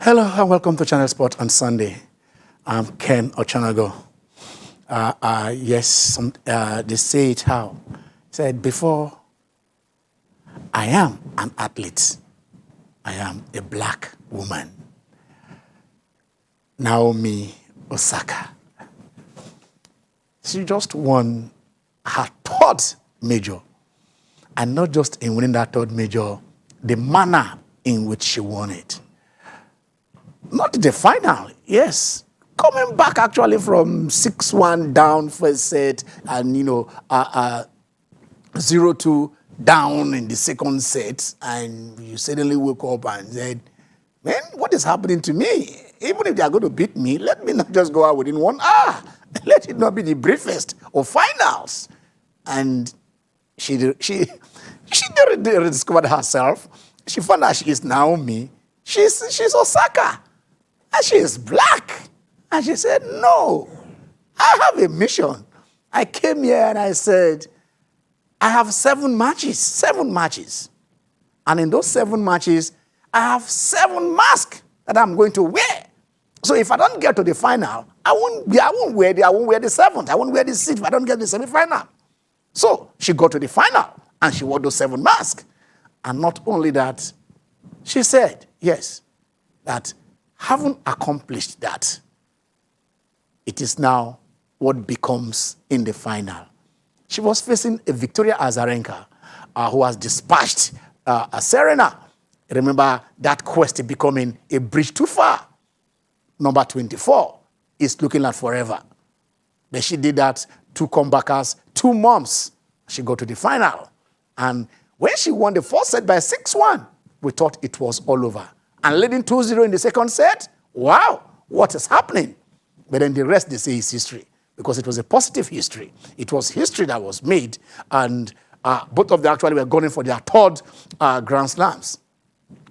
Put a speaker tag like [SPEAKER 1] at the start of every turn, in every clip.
[SPEAKER 1] Hello and welcome to Channel Sport on Sunday. I'm Ken Ochanago. They say it how? Said before, I am an athlete. I am a black woman. Naomi Osaka. She just won her third major. And not just in winning that third major, the manner in which she won it. Not the final, yes. Coming back actually from 6-1 down first set and, 0-2 down in the second set, and you suddenly woke up and said, man, what is happening to me? Even if they are going to beat me, let me not just go out within 1 hour. Let it not be the briefest of finals. And she rediscovered herself. She found out she is Naomi. She's Osaka. And she is black. And she said, no, I have a mission. I came here and I said, I have 7 matches. And in those 7 matches, I have 7 masks that I'm going to wear. So if I don't get to the final, I won't wear the 7th. I won't wear the 6th if I don't get the semi-final. So she got to the final and she wore those 7 masks. And not only that, she said, yes, that having accomplished that, it is now what becomes in the final. She was facing a Victoria Azarenka who has dispatched Serena. Remember that quest becoming a bridge too far. Number 24 is looking like forever. But she did that 2 comebackers, 2 months. She got to the final. And when she won the first set by 6-1, we thought it was all over. And leading 2-0 in the second set, wow, what is happening? But then the rest, they say, is history, because it was a positive history. It was history that was made, and both of them actually were going for their 3rd Grand Slams.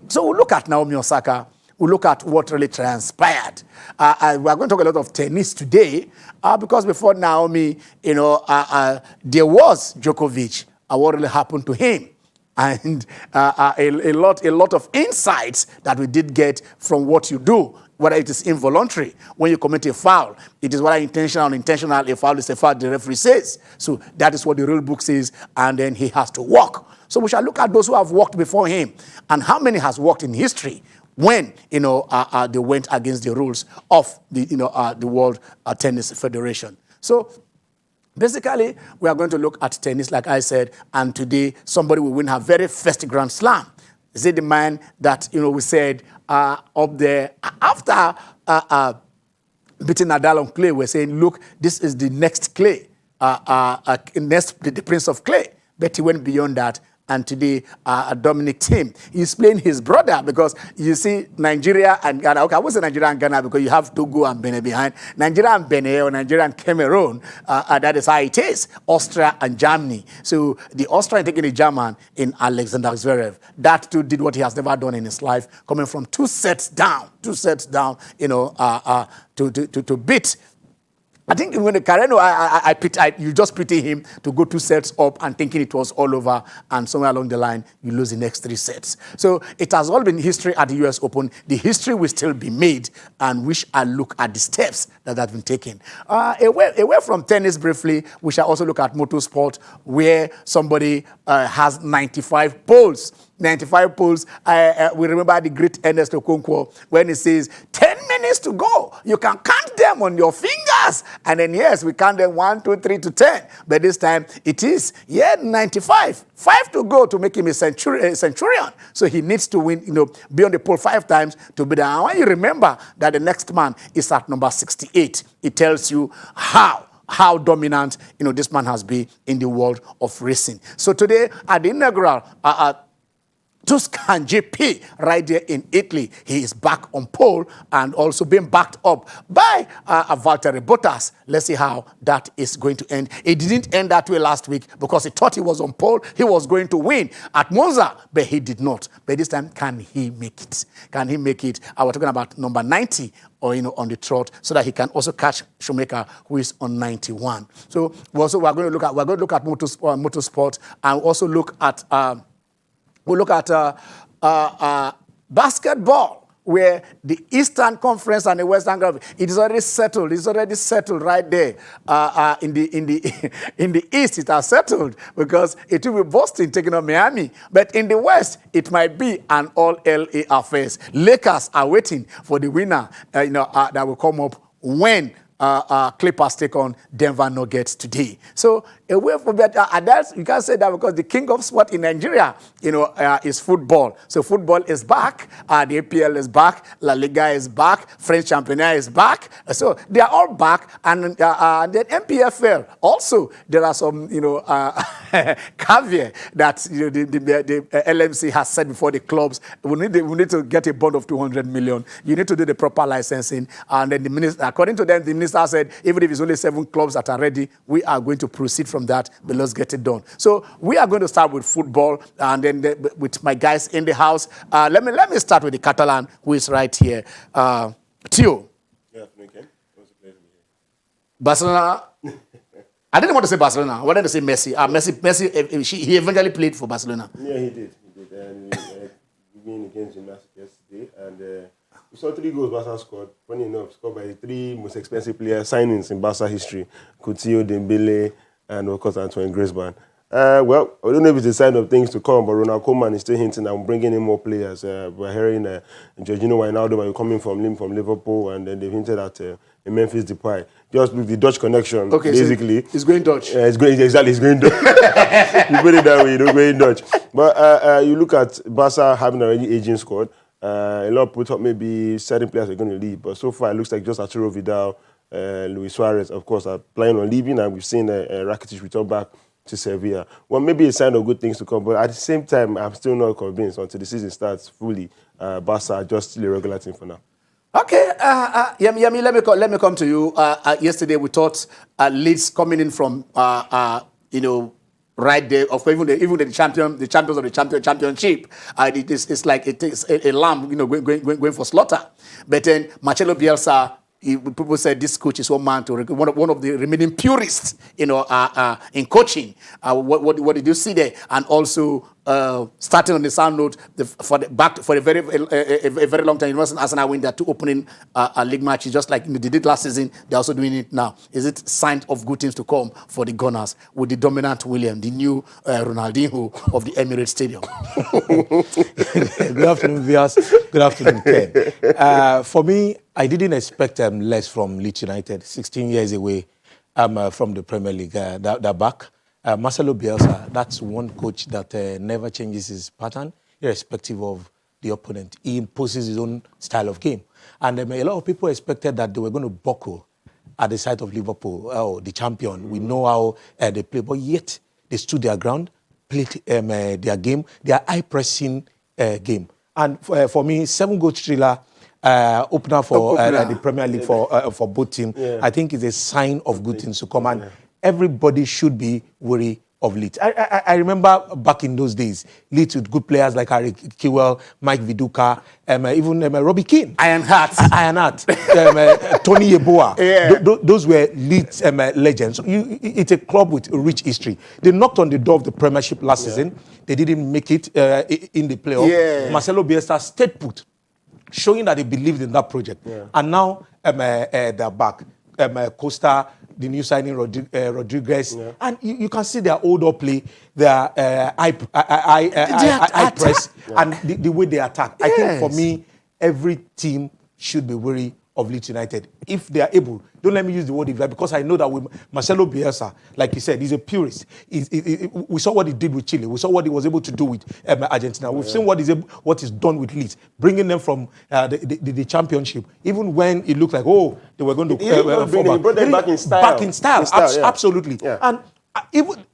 [SPEAKER 1] So we'll look at Naomi Osaka. We'll look at what really transpired. We are going to talk a lot of tennis today, because before Naomi, there was Djokovic, what really happened to him. And a lot of insights that we did get from what you do, whether it is involuntary. When you commit a foul, it is whether intentional or unintentional. A foul is a foul, the referee says. So that is what the rule book says, and then he has to walk. So we shall look at those who have walked before him and how many has walked in history when they went against the rules of the World Tennis Federation. So basically, we are going to look at tennis, like I said, and today somebody will win her very first Grand Slam. Is it the man that, we said up there after beating Nadal on clay, we're saying, look, this is the next clay, the Prince of Clay. But he went beyond that. And today, Dominic Thiem is playing his brother, because you see Nigeria and Ghana. Okay, I won't say Nigeria and Ghana because you have Togo and Benin behind. Nigeria and Benin, or Nigeria and Cameroon, that is how it is. Austria and Germany. So the Austrian taking the German in Alexander Zverev. That too did what he has never done in his life, coming from 2 sets down, to beat. I think when the Carreno, you just pity him to go 2 sets up and thinking it was all over, and somewhere along the line, you lose the next 3 sets. So it has all been history at the US Open. The history will still be made, and we shall look at the steps that have been taken. Away from tennis briefly, we shall also look at motorsport, where somebody has 95 poles. 95 poles. We remember the great Ernest Okonkwo when he says, 10 minutes to go. You can count them on your fingers. And then, yes, we count them 1, 2, 3 to 10. But this time, it is, 95. 5 to go to make him a centurion. So he needs to win, be on the pole 5 times to be there. And when you remember that the next man is at number 68, it tells you how dominant, this man has been in the world of racing. So today, at the inaugural Tuscan GP right there in Italy, he is back on pole and also being backed up by Valtteri Bottas. Let's see how that is going to end. It didn't end that way last week because he thought he was on pole. He was going to win at Monza, but he did not. But this time, can he make it? Can he make it? I was talking about number 90 or on the trot, so that he can also catch Schumacher, who is on 91. So we're going to look at motorsport, and also look at basketball, where the Eastern Conference and the Western Conference, it is already settled. It's already settled right there. In the East, it has settled because it will be Boston taking on Miami. But in the West, it might be an all LA affairs. Lakers are waiting for the winner, that will come up when Clippers take on Denver Nuggets today. So away from that, adults, you can't say that because the king of sport in Nigeria, is football. So football is back. The APL is back. La Liga is back. French Championnat is back. So they are all back. And then MPFL also, there are some, caveat that the LMC has said before the clubs. We need to get a bond of 200 million. You need to do the proper licensing. And then the minister, according to them, the minister said, even if it's only 7 clubs that are ready, we are going to proceed from that, but let's get it done. So we are going to start with football, and then with my guys in the house. Let me start with the Catalan, who is right here. Theo.
[SPEAKER 2] Yeah, okay.
[SPEAKER 1] Barcelona. I didn't want to say Barcelona. I wanted to say Messi. Messi, he eventually played for Barcelona.
[SPEAKER 2] Yeah, he did. And we win against Gymnastic yesterday, and we saw 3 goals Barca scored. Funny enough, scored by the 3 most expensive player signings in Barca history: Coutinho, Dembele, and of course Antoine Griezmann. Well, I don't know if it's a sign of things to come, but Ronald Koeman is still hinting at bringing in more players. We're hearing Jorginho Wijnaldum coming from Liverpool, and then they've hinted at Memphis Depay. Just with the Dutch connection,
[SPEAKER 1] okay,
[SPEAKER 2] basically.
[SPEAKER 1] So he's going Dutch.
[SPEAKER 2] He's going Dutch. You put it that way, you're going Dutch. But you look at Barca having already aging squad. A lot of people thought maybe certain players are going to leave, but so far it looks like just Arturo Vidal, Luis Suarez, of course, are planning on leaving, and we've seen Rakitic return back to Sevilla. Well, maybe a sign of good things to come, but at the same time, I'm still not convinced until the season starts fully. Barca are just still a regular team for now.
[SPEAKER 1] Okay, Yemi, let me come to you. Yesterday we thought Leeds coming in from right there, of even the champions of the championship. It's like it takes a lamb, going for slaughter. But then Marcelo Bielsa, people said this coach is one man to one of the remaining purists, in coaching. What did you see there? And also starting on the sound note, for a very long time, it wasn't Arsenal win their 2 opening league matches, just like they did last season. They're also doing it now. Is it sign of good things to come for the Gunners with the dominant William, the new Ronaldinho of the Emirates Stadium?
[SPEAKER 3] Good afternoon, viewers. Good afternoon, Ken. For me, I didn't expect less from Leeds United. 16 years away from the Premier League. They're back. Marcelo Bielsa, that's one coach that never changes his pattern, irrespective of the opponent. He imposes his own style of game. And a lot of people expected that they were going to buckle at the sight of Liverpool, the champion. We know how they play, but yet they stood their ground, played their game, their high-pressing game. And for me, 7-goal thriller, opener for the Premier League for both teams, I think is a sign of good things to come. And everybody should be wary of Leeds. I remember back in those days, Leeds with good players like Harry Kewell, Mike Viduka, even Robbie Keane.
[SPEAKER 1] Ironheart,
[SPEAKER 3] Tony Yeboah. Yeah. Those were Leeds legends. It's a club with a rich history. They knocked on the door of the Premiership last season. They didn't make it in the playoff. Yeah. Marcelo Bielsa stayed put, showing that they believed in that project. Yeah. And now they're back. Costa, the new signing Rodriguez, and you can see their older play, their high press, and the way they attack. Yes. I think for me, every team should be wary of Leeds United if they are able. Don't let me use the word if, because I know that with Marcelo Bielsa, like you said, he's a purist. We saw what he did with Chile. We saw what he was able to do with Argentina. We've seen what he's done with Leeds, bringing them from the championship. Even when it looked like, they were going to
[SPEAKER 2] he brought them back in style.
[SPEAKER 3] Back in style, absolutely. Yeah. And even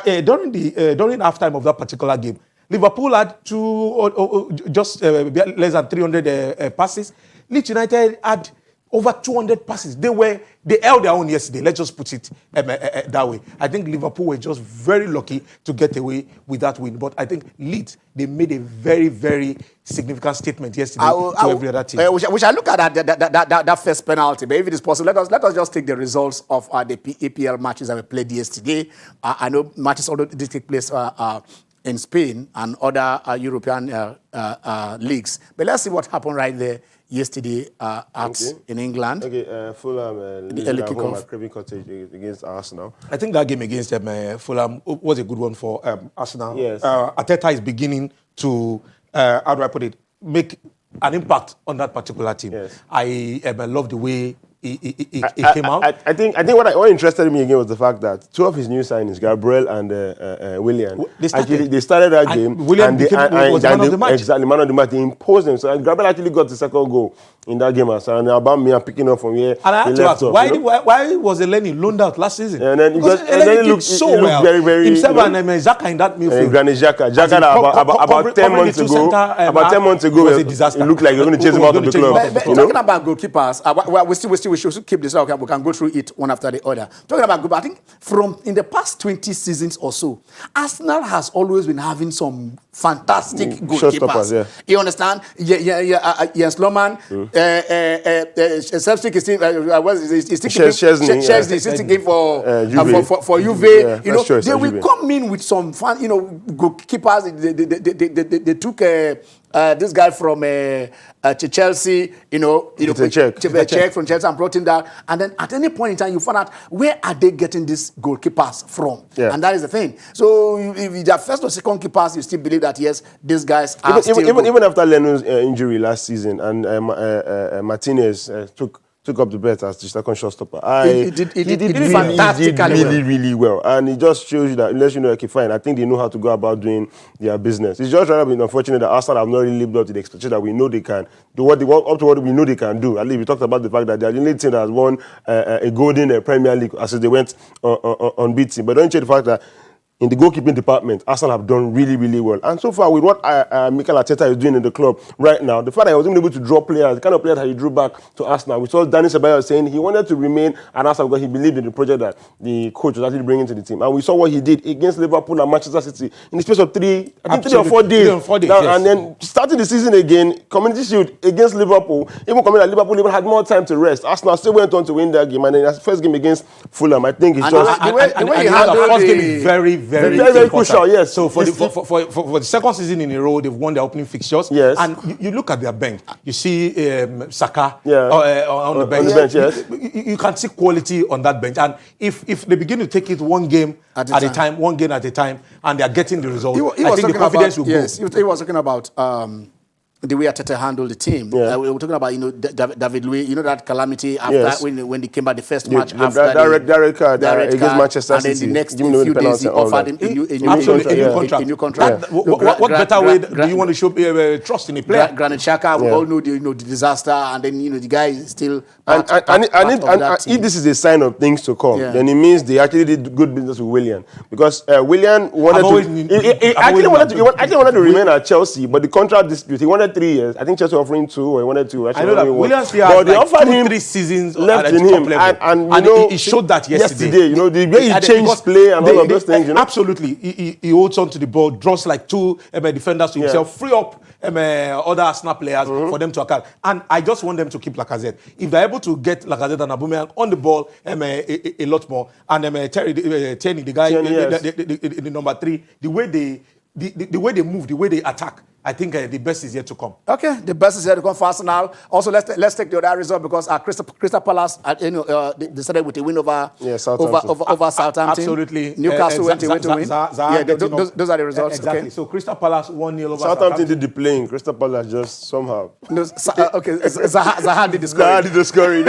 [SPEAKER 3] during halftime of that particular game, Liverpool had just less than 300 passes. Leeds United had over 200 passes. They held their own yesterday. Let's just put it that way. I think Liverpool were just very lucky to get away with that win. But I think Leeds, they made a very, very significant statement yesterday to every other team.
[SPEAKER 1] We shall look at that first penalty. But if it is possible, let us just take the results of the APL matches that were played yesterday. I know matches already did take place in Spain and other European leagues. But let's see what happened right there yesterday in England.
[SPEAKER 2] Okay, Fulham losing at home at Craven Cottage against Arsenal.
[SPEAKER 3] I think that game against Fulham was a good one for Arsenal.
[SPEAKER 2] Yes.
[SPEAKER 3] Arteta is beginning to, how do I put it, make an impact on that particular team.
[SPEAKER 2] Yes.
[SPEAKER 3] I love the way he came out.
[SPEAKER 2] I think what interested me again was the fact that two of his new signings, Gabriel and William, they started that game.
[SPEAKER 3] William was man of the match.
[SPEAKER 2] Exactly, man of the match. They imposed them. So Gabriel actually got the second goal in that game. And about me, I'm picking up from here.
[SPEAKER 3] And I had to ask, why was Eleni loaned out last season?
[SPEAKER 2] And then because
[SPEAKER 3] Eleni looked so well.
[SPEAKER 2] Very, very,
[SPEAKER 3] himself and Xhaka in that midfield.
[SPEAKER 2] Granit Xhaka about 10 months ago. About 10 months ago,
[SPEAKER 3] was a disaster.
[SPEAKER 2] It looked like you're going to chase him out of the club.
[SPEAKER 1] But talking about goalkeepers, we should keep this up. We can go through it one after the other. Talking about goalkeepers, I think from in the past 20 seasons or so, Arsenal has always been having some fantastic goalkeepers.
[SPEAKER 2] Yeah.
[SPEAKER 1] You understand? Jens Lohmann, Selfstick is still thinking for Juve.
[SPEAKER 2] Yeah,
[SPEAKER 1] you know, they will come in with some fun. You know, goalkeepers. They took this guy from Chelsea. Czech from Chelsea and brought him down. And then at any point in time, you find out where are they getting these goalkeepers from, and that is the thing. So if they're first or second keepers, you still believe that yes, these guys are
[SPEAKER 2] even after Leno's injury last season and Martinez took up the bet as the second shotstopper. He did really well, and it just shows you that unless you know, okay, fine. I think they know how to go about doing their business. It's just rather been unfortunate that Arsenal have not really lived up to the expectation that we know they can do what we know they can do. At least we talked about the fact that they are the only team that has won a golden Premier League as they went unbeaten. But don't change the fact that in the goalkeeping department, Arsenal have done really, really well. And so far, with what Mikel Arteta is doing in the club right now, the fact that he was even able to draw players, the kind of players that he drew back to Arsenal, we saw Danny Ceballos saying he wanted to remain at Arsenal because he believed in the project that the coach was actually bringing to the team. And we saw what he did against Liverpool and Manchester City in the space of 3 or 4 days. And then starting the season again, Community Shield against Liverpool, even coming at Liverpool even had more time to rest. Arsenal still went on to win that game. And then his first game against Fulham, I think it's just...
[SPEAKER 3] The way he handled the first game is very
[SPEAKER 2] crucial, yes.
[SPEAKER 3] So for the second season in a row, they've won their opening fixtures.
[SPEAKER 2] Yes.
[SPEAKER 3] And you look at their bench. You see Saka on the bench.
[SPEAKER 2] Yes.
[SPEAKER 3] You can see quality on that bench. And if they begin to take it one game at a time, and they are getting the result, I think the confidence will go.
[SPEAKER 1] Yes, he was talking about the way Arteta handled the team.
[SPEAKER 2] Yeah.
[SPEAKER 1] We were talking about, David Luiz, that calamity after when they came back the first match
[SPEAKER 2] after direct card against Manchester City.
[SPEAKER 1] And then the next few days he offered him a new contract.
[SPEAKER 3] What better way do you want to show trust in a player?
[SPEAKER 1] Granit Xhaka, we all know the disaster, and then the guy is still
[SPEAKER 2] and if this is a sign of things to come, then it means they actually did good business with Willian, because Willian wanted to remain at Chelsea, but the contract dispute, he wanted 3 years. I think Chelsea offering 2, or he wanted 2.
[SPEAKER 3] I know that William still had
[SPEAKER 2] they offered him
[SPEAKER 3] 3 seasons
[SPEAKER 2] left
[SPEAKER 3] at
[SPEAKER 2] in
[SPEAKER 3] the
[SPEAKER 2] him,
[SPEAKER 3] top level.
[SPEAKER 2] and
[SPEAKER 3] he showed that yesterday.
[SPEAKER 2] The way he changed play and all of those things.
[SPEAKER 3] Absolutely, he holds on to the ball, draws like 2 defenders to himself, free up other Arsenal players for them to attack. And I just want them to keep Lacazette. If they're able to get Lacazette and Aubameyang on the ball a lot more, and Tierney, the guy, the number 3, the way they move, the way they attack, I think the best is yet to come.
[SPEAKER 1] Okay, the best is yet to come for Arsenal. Also, let's take the other result, because Crystal Palace, they started with a win over Southampton.
[SPEAKER 3] Absolutely.
[SPEAKER 1] Newcastle went to win. Those are the results.
[SPEAKER 3] Exactly.
[SPEAKER 1] Okay.
[SPEAKER 3] So Crystal Palace 1-0 over
[SPEAKER 2] Southampton did the playing. Crystal Palace just somehow.
[SPEAKER 1] Zaha did the scoring.
[SPEAKER 2] Zaha did the scoring.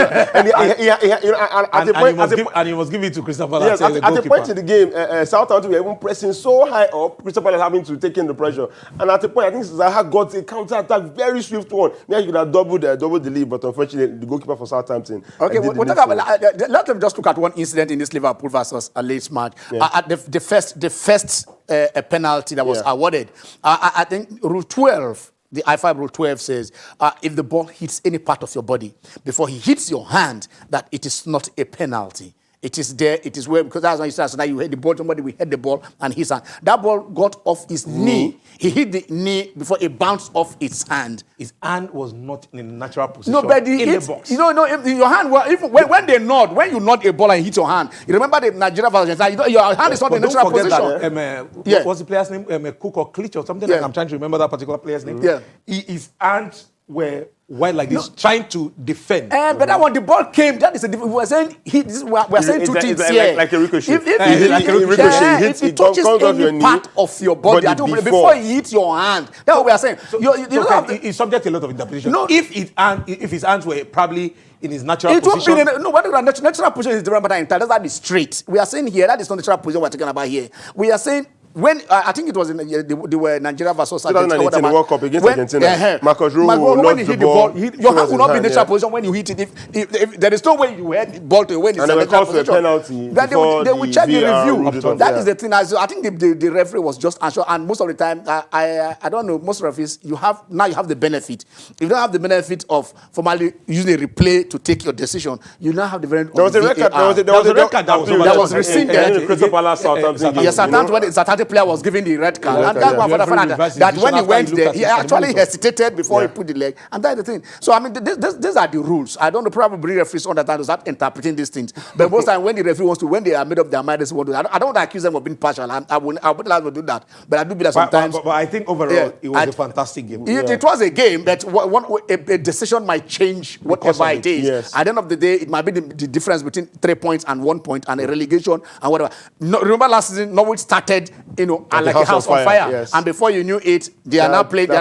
[SPEAKER 3] And he must give it to Crystal Palace.
[SPEAKER 2] Yes, at the point in the game, Southampton were even pressing so high up, Crystal Palace having to take in the pressure. And at the point, I think Zaha got a counter-attack, very swift one. Now you could have doubled the lead, but unfortunately, the goalkeeper for Southampton.
[SPEAKER 1] Okay, we'll talk about. Let them just look at one incident in this Liverpool versus Leeds match. The first penalty that was awarded. I think Rule 12. The I5 Rule 12 says, if the ball hits any part of your body before he hits your hand, that it is not a penalty. It is there. It is where, because that's when you start. So now you hit the ball. Somebody will hit the ball and his hand. That ball got off his knee. He hit the knee before it bounced off his hand.
[SPEAKER 3] His hand was not in a natural position.
[SPEAKER 1] Nobody
[SPEAKER 3] in
[SPEAKER 1] hits,
[SPEAKER 3] the box.
[SPEAKER 1] your hand. Well, when they nod, when you nod a ball and hit your hand, you remember the Nigerian version. Your hand is not in a natural position.
[SPEAKER 3] That, what's the player's name? Cook or Klitsch or something. Like I'm trying to remember that particular player's name.
[SPEAKER 1] Yeah,
[SPEAKER 3] his hands were wide like this, trying to defend.
[SPEAKER 1] But that when the ball came, that is a different. We're saying we're saying two things here.
[SPEAKER 2] Like a ricochet.
[SPEAKER 1] If it touches any part of your body, before it hits your hand, that's what we are saying.
[SPEAKER 3] So, it's subject to a lot of interpretation.
[SPEAKER 1] No,
[SPEAKER 3] if his hands were probably in his natural position.
[SPEAKER 1] It won't be whether the natural position is different, but that is straight. We are saying here that is not the natural position we're talking about here. We are saying. When I think it was in they were Nigeria versus Argentina.
[SPEAKER 2] 2019 World Cup against Argentina. Marcos Rojo lost the ball.
[SPEAKER 1] Your hand will not be in natural position when you hit it. If there is no way you hit the ball to when it's in natural position.
[SPEAKER 2] Penalty.
[SPEAKER 1] Then they will check the review. That is the thing. I think the referee was just unsure, and most of the time I don't know. Most referees you have the benefit. If you don't have the benefit of formally using a replay to take your decision, you now have the benefit.
[SPEAKER 2] There was a record. There was a record
[SPEAKER 1] that was rescinded.
[SPEAKER 2] Yes,
[SPEAKER 1] Southampton player was given the red card. And that's one for that when he went there, he actually hesitated before he put the leg. And that's the thing. So, I mean, these are the rules. I don't know, probably referees understand to start interpreting these things. But most times when the referee wants to, when they are made up their mind, they want to. I don't want to accuse them of being partial. I would allow them to do that. But I do believe that sometimes.
[SPEAKER 3] But I think overall, it was a fantastic game.
[SPEAKER 1] It was a game that a decision might change whatever it is.
[SPEAKER 2] Yes.
[SPEAKER 1] At the end of the day, it might be the difference between 3 points and 1 point and a relegation and whatever. No, remember last season, Norwich started, like a house on fire.
[SPEAKER 2] Yes.
[SPEAKER 1] And before you knew it, they are now playing the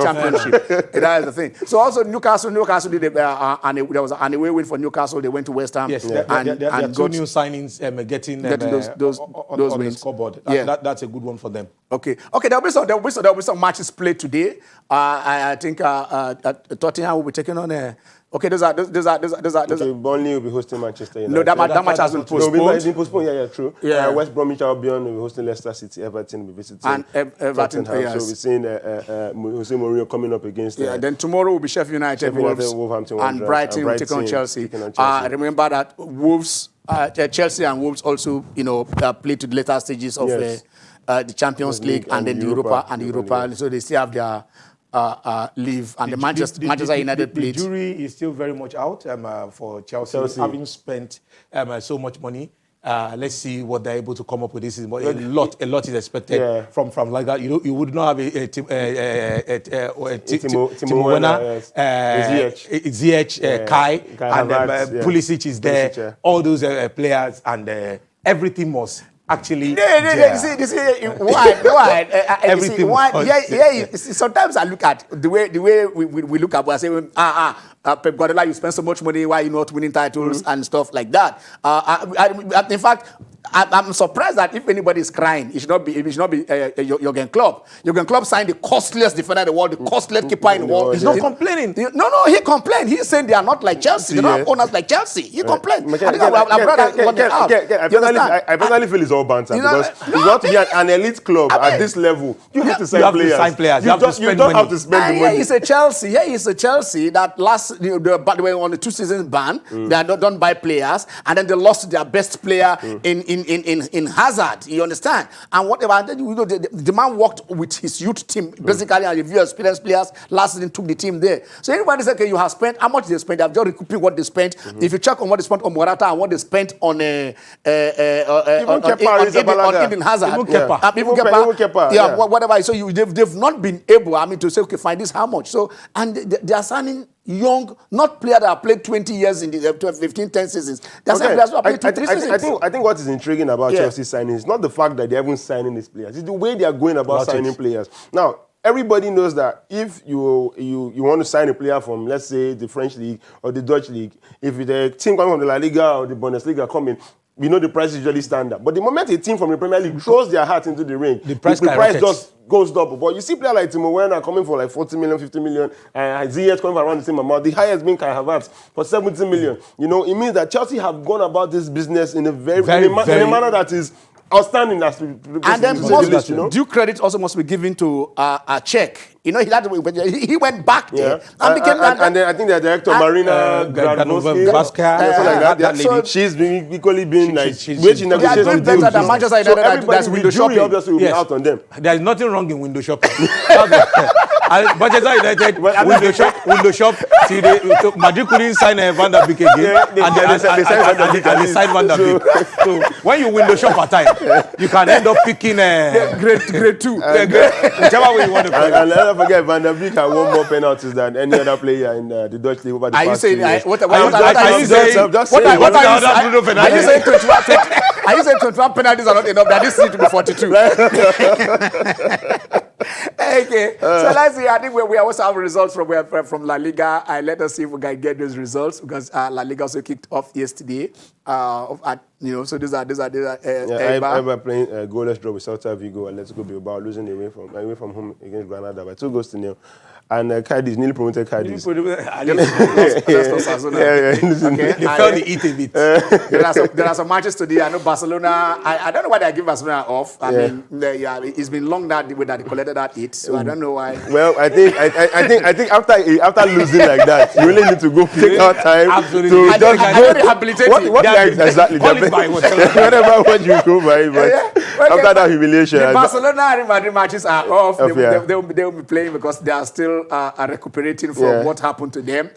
[SPEAKER 1] championship. That is the thing. So also Newcastle did there was an away win for Newcastle. They went to West Ham.
[SPEAKER 3] Yes, there are two new signings getting those on the scoreboard. That's a good one for them.
[SPEAKER 1] Okay. There'll be some matches played today. I think Tottenham will be taking on. Okay, those are.
[SPEAKER 2] Burnley will be hosting Manchester United.
[SPEAKER 1] No, that match has been postponed.
[SPEAKER 2] No, it's been postponed. Yeah, true.
[SPEAKER 1] Yeah.
[SPEAKER 2] West Bromwich Albion will be hosting Leicester City. Everton will be visiting.
[SPEAKER 1] And Everton.
[SPEAKER 2] Yes. So we're seeing Jose Mourinho coming up against.
[SPEAKER 1] Then tomorrow will be Sheffield United,
[SPEAKER 2] Wolverhampton,
[SPEAKER 1] and Brighton will take on Chelsea. Remember that Wolves, Chelsea and Wolves also, play to the later stages of the Champions League and then the Europa. So they still have their. Leave and the Manchester United played.
[SPEAKER 3] The jury is still very much out for Chelsea, having spent so much money. Let's see what they're able to come up with this season. But a lot is expected from like that. You would not have Timo Werner, Ziyech, Kai, and Pulisic is there. All those players and everything must. Actually,
[SPEAKER 1] sometimes I look at the way we look at. We're saying, Pep Guardiola, you spend so much money. Why are you not winning titles and stuff like that? In fact, I'm surprised that if anybody is crying, it should not be Jurgen Klopp. Jurgen Klopp signed the costliest defender in the world, the costliest keeper in the world.
[SPEAKER 3] He's not complaining.
[SPEAKER 1] No, he complained. He's saying they are not like Chelsea. They don't have owners like Chelsea. He complained.
[SPEAKER 2] I personally feel it's all banter because you want to be an elite club at this level. You have to sign players. You don't have to spend the money.
[SPEAKER 1] He's a Chelsea that they were on the 2 seasons ban. They don't buy players, and then they lost their best player in Hazard. You understand? And whatever. Then, the man worked with his youth team basically, and if you experienced players last season took the team there. So everybody said, okay, you have spent how much they spent. They have just recouping what they spent. If you check on what they spent on Morata and what they spent on Eden Hazard, whatever. So they've not been able, to say, okay, fine, this how much. So and they are signing young, not players that have played 20 years in the 15, 10 seasons. That's players who have played 3 seasons.
[SPEAKER 2] I think what is intriguing about Chelsea signing is not the fact that they haven't signing these players. It's the way they are going about signing players. Now, everybody knows that if you want to sign a player from, let's say, the French league or the Dutch league, if the team coming from the La Liga or the Bundesliga coming, we know the price is usually standard. But the moment a team from the Premier League throws their hat into the ring, the price just goes double. But you see players like Timo Werner coming for like 40 million, 50 million, and Ziyech coming for around the same amount. The highest being Kai Havertz for 70 million. It means that Chelsea have gone about this business in a very manner that is outstanding as
[SPEAKER 1] And then
[SPEAKER 2] to say the least, you know.
[SPEAKER 1] due credit also must be given to Czech. You know, he went back there
[SPEAKER 2] And then I think the director, Marina Granovsky,
[SPEAKER 3] Vasquez,
[SPEAKER 2] something like that.
[SPEAKER 3] lady.
[SPEAKER 2] She's been equally been like,
[SPEAKER 3] she's
[SPEAKER 2] when she
[SPEAKER 1] they are
[SPEAKER 2] negotiates
[SPEAKER 1] doing
[SPEAKER 2] with deals.
[SPEAKER 1] better than Manchester
[SPEAKER 2] So
[SPEAKER 1] United.
[SPEAKER 2] everybody,
[SPEAKER 1] That's
[SPEAKER 2] the
[SPEAKER 1] window
[SPEAKER 2] jury
[SPEAKER 1] shopping.
[SPEAKER 2] obviously will be out on them.
[SPEAKER 3] There is nothing wrong in window shopping. Manchester United window shop. See, Madrid couldn't sign Van der Beek again, and they signed Van der Beek. So when you window shop at time, you can end up picking
[SPEAKER 1] grade 2.
[SPEAKER 3] Whichever way you want to play.
[SPEAKER 2] And let's not forget, Van der Beek had won more penalties than any other player in the Dutch league over the
[SPEAKER 1] Are you
[SPEAKER 2] past
[SPEAKER 1] saying
[SPEAKER 2] 2 years.
[SPEAKER 1] what are you saying? Are you saying 21 penalties are not enough? That this needs to be 42. Okay, so let's see. I think we also have results from La Liga. Let us see if we can get those results because La Liga also kicked off yesterday. So these are
[SPEAKER 2] Eibar playing goalless draw with Celta Vigo, Atletico Bilbao losing away from home against Granada by 2-0. And Cadiz, newly promoted Cadiz.
[SPEAKER 1] They felt
[SPEAKER 3] the heat a bit.
[SPEAKER 1] There are some matches today. I know Barcelona. I don't know why they give Barcelona off. I mean, it's been long that they collected that hit, so I don't know why.
[SPEAKER 2] Well, I think after losing like that, you really need to go take out time to just
[SPEAKER 1] rehabilitate it.
[SPEAKER 2] What exactly? Whatever what you go by, but after that humiliation,
[SPEAKER 1] the Barcelona and Madrid matches are off. They will be playing because they are still recuperating from what happened to them.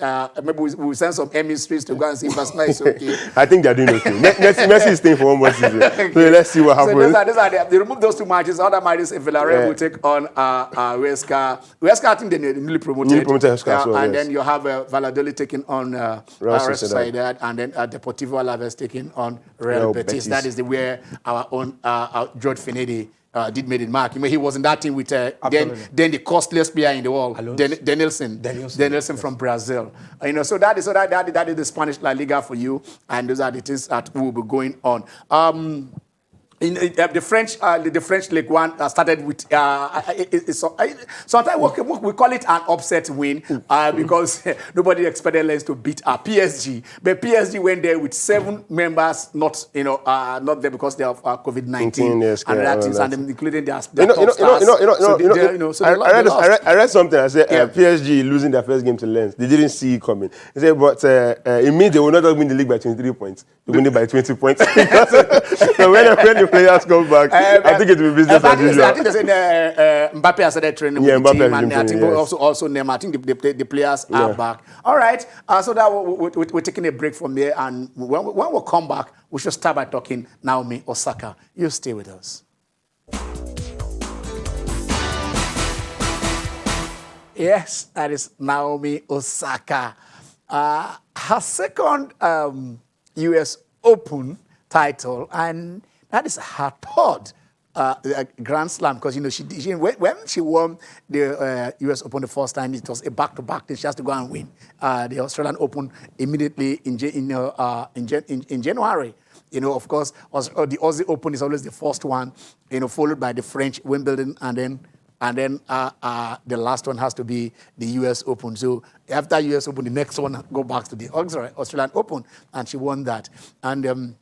[SPEAKER 1] Maybe we'll send some emissaries to go and see if Barcelona is okay.
[SPEAKER 2] I think they're doing okay. Messi is staying for one more season. Okay. So let's see what happens.
[SPEAKER 1] So they removed those 2 matches. Other matches, Villarreal will take on Huesca. Huesca, I think they're newly promoted. And then you have Valladolid taking on Real Sociedad, and then Deportivo Alaves taking on Real Betis. That is where our own George Finidi did made it mark. He was in that team with then the costliest player in the world, Danielson from Brazil. So that is the Spanish La Liga for you, and those are the things that will be going on. In the French League One started with sometimes we call it an upset win because nobody expected Lens to beat PSG, but PSG went there with 7 members not there because they have COVID-19 and that things, and including their top stars.
[SPEAKER 2] I read something. I said PSG losing their first game to Lens, they didn't see it coming. They said, but it means they will not win the league by 23 points. They win it by 20 points. So when the players come back, I think it will be business as usual.
[SPEAKER 1] I think they said Mbappe has started training with the team, and I think also Neymar. I think the players are back. All right, so that we're taking a break from there, and when we come back, we should start by talking Naomi Osaka. You stay with us. Yes, that is Naomi Osaka. Her second US Open title, and that is her third Grand Slam, because when she won the US Open the first time, it was a back-to-back thing. She has to go and win the Australian Open immediately in January. Of course, the Aussie Open is always the first one, followed by the French Wimbledon, and then the last one has to be the US Open. So after US Open, the next one go back to the Australian Open, and she won that. And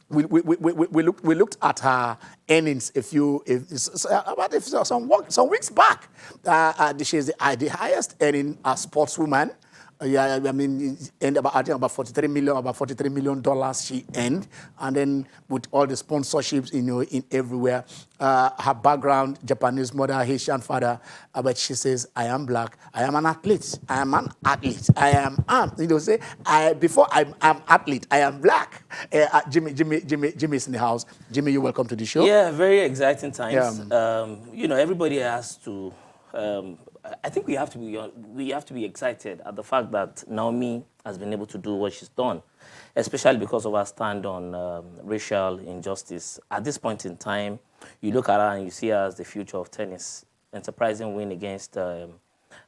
[SPEAKER 1] we looked at her earnings some weeks back. She's the highest earning sportswoman. I mean, I think about $43 million she earned, and then with all the sponsorships, in everywhere. Her background: Japanese mother, Haitian father, but she says, "I am black. I am an athlete. I am an athlete. I am before I'm athlete, I am black." Jimmy is in the house. Jimmy, you're welcome to the show.
[SPEAKER 4] Yeah, very exciting times. Everybody has to. I think we have to be excited at the fact that Naomi has been able to do what she's done, especially because of her stand on racial injustice. At this point in time, you look at her and you see her as the future of tennis. Enterprising win against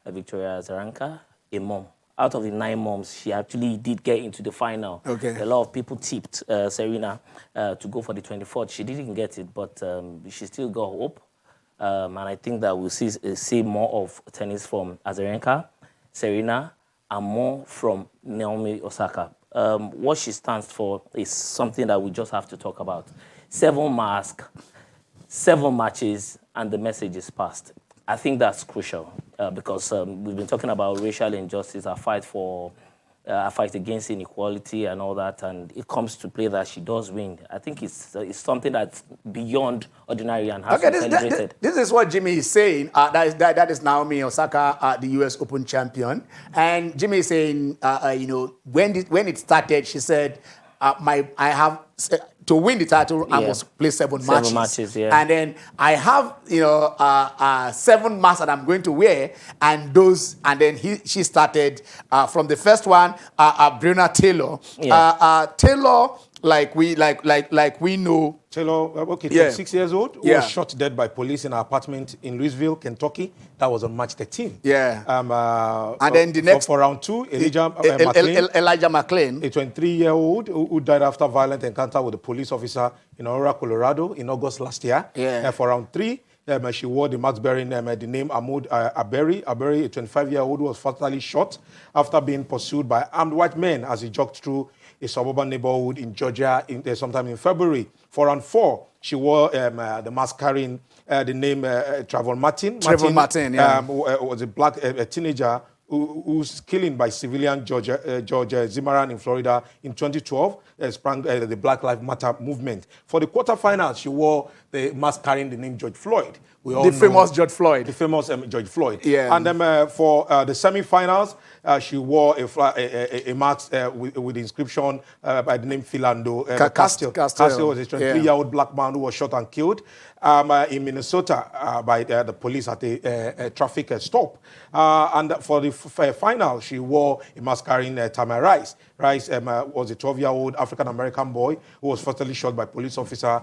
[SPEAKER 4] Victoria Azarenka, a mom. Out of the 9 moms, she actually did get into the final.
[SPEAKER 1] Okay.
[SPEAKER 4] A lot of people tipped Serena to go for the 24th. She didn't get it, but she still got hope. And I think that we'll see more of tennis from Azarenka, Serena, and more from Naomi Osaka. What she stands for is something that we just have to talk about. 7 masks, 7 matches, and the message is passed. I think that's crucial because we've been talking about racial injustice, a fight against inequality and all that, and it comes to play that she does win. I think it's something that's beyond ordinary and has to be celebrated.
[SPEAKER 1] This is what Jimmy is saying. That is Naomi Osaka, the US Open champion. And Jimmy is saying, when it started, she said, to win the title, I must play 7 matches.
[SPEAKER 4] 7 matches, yeah.
[SPEAKER 1] And then I have, 7 masks that I'm going to wear, and then she started from the first one, Breonna Taylor.
[SPEAKER 4] Yeah.
[SPEAKER 1] Taylor, like we know.
[SPEAKER 3] Taylor, 6 years old, who was shot dead by police in an apartment in Louisville, Kentucky. That was on March 13th.
[SPEAKER 1] Yeah. And then the next...
[SPEAKER 3] For round 2, Elijah McClain, a 23-year-old who died after a violent encounter with a police officer in Aurora, Colorado in August last year.
[SPEAKER 1] Yeah.
[SPEAKER 3] For round 3, she wore the mask bearing the name Ahmaud Arbery. Arbery, a 25-year-old who was fatally shot after being pursued by armed white men as he jogged through a suburban neighborhood in Georgia sometime in February. For round 4, she wore the mask carrying the name Trayvon Martin.
[SPEAKER 1] Trayvon Martin, yeah.
[SPEAKER 3] Was a black teenager who's killing by civilian George Zimmerman in Florida in 2012, sprang the Black Lives Matter movement. For the quarterfinals, she wore the mask carrying the name George Floyd.
[SPEAKER 1] The famous George Floyd.
[SPEAKER 3] The famous George Floyd.
[SPEAKER 1] Yeah.
[SPEAKER 3] And then for the semifinals, she wore a mask with the inscription by the name Philando Castile. Castile was a 23-year-old black man who was shot and killed in Minnesota by the police at a traffic stop. And for the final, she wore a mask carrying Tamir Rice. Rice was a 12-year-old African-American boy who was fatally shot by police officer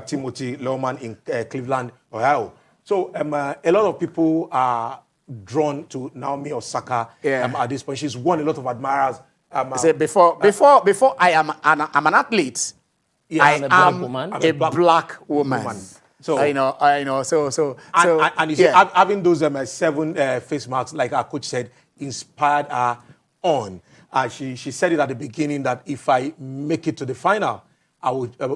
[SPEAKER 3] Timothy Loman in Cleveland, Ohio. So a lot of people are drawn to Naomi Osaka at this point. She's won a lot of admirers.
[SPEAKER 1] Before I am an athlete, I am a black woman. So I know. So
[SPEAKER 3] and you see, having those 7 face masks, like our coach said, inspired her on. She said it at the beginning that if I make it to the final, I would have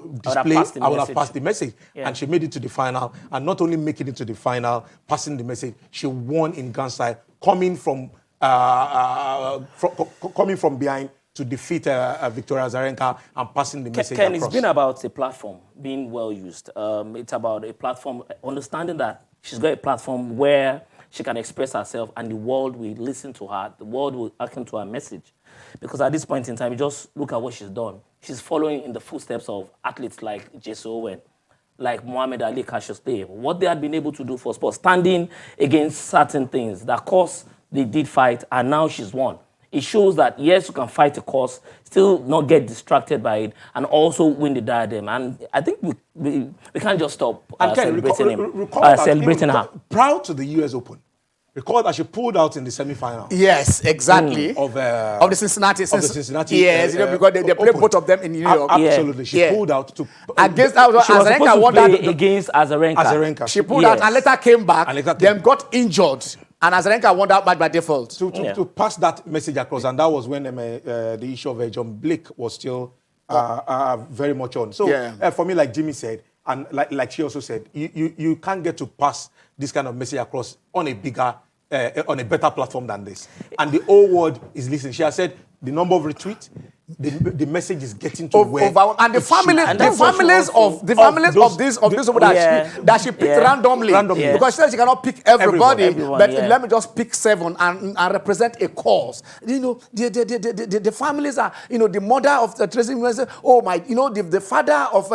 [SPEAKER 3] passed the message. Yeah. And she made it to the final. And not only making it to the final, passing the message, she won in grand style, coming from behind to defeat Victoria Azarenka and passing the message
[SPEAKER 4] Ken,
[SPEAKER 3] across.
[SPEAKER 4] It's been about a platform being well used. It's about a platform, understanding that she's got a platform where she can express herself and the world will listen to her, the world will hearken to her message. Because at this point in time, you just look at what she's done. She's following in the footsteps of athletes like US Open, like Muhammad Ali, Cassius Clay. What they had been able to do for sports, standing against certain things that cause they did fight, and now she's won. It shows that, yes, you can fight a cause, still not get distracted by it, and also win the diadem. And I think we can't just stop celebrating her.
[SPEAKER 3] Proud to the US Open. Recall that she pulled out in the semi-final.
[SPEAKER 1] Yes, exactly.
[SPEAKER 3] Of
[SPEAKER 1] the Cincinnati.
[SPEAKER 3] Yes,
[SPEAKER 1] because they play both of them in New York.
[SPEAKER 3] Absolutely. She pulled out to...
[SPEAKER 1] Against
[SPEAKER 4] Azarenka won that against Azarenka.
[SPEAKER 1] She pulled out and later came back, then got injured. And Azarenka won that match by default.
[SPEAKER 3] To pass that message across, and that was when the issue of John Blake was still very much on. So for me, like Jimmy said, and like she also said, you can't get to pass this kind of message across on a bigger, on a better platform than this. And the whole world is listening. She has said the number of retweets, the message is getting to where.
[SPEAKER 1] And the families of this woman that she picked randomly. Because she said she cannot pick everybody. But let me just pick 7 and represent a cause. The families are, the mother of Tracy, the father of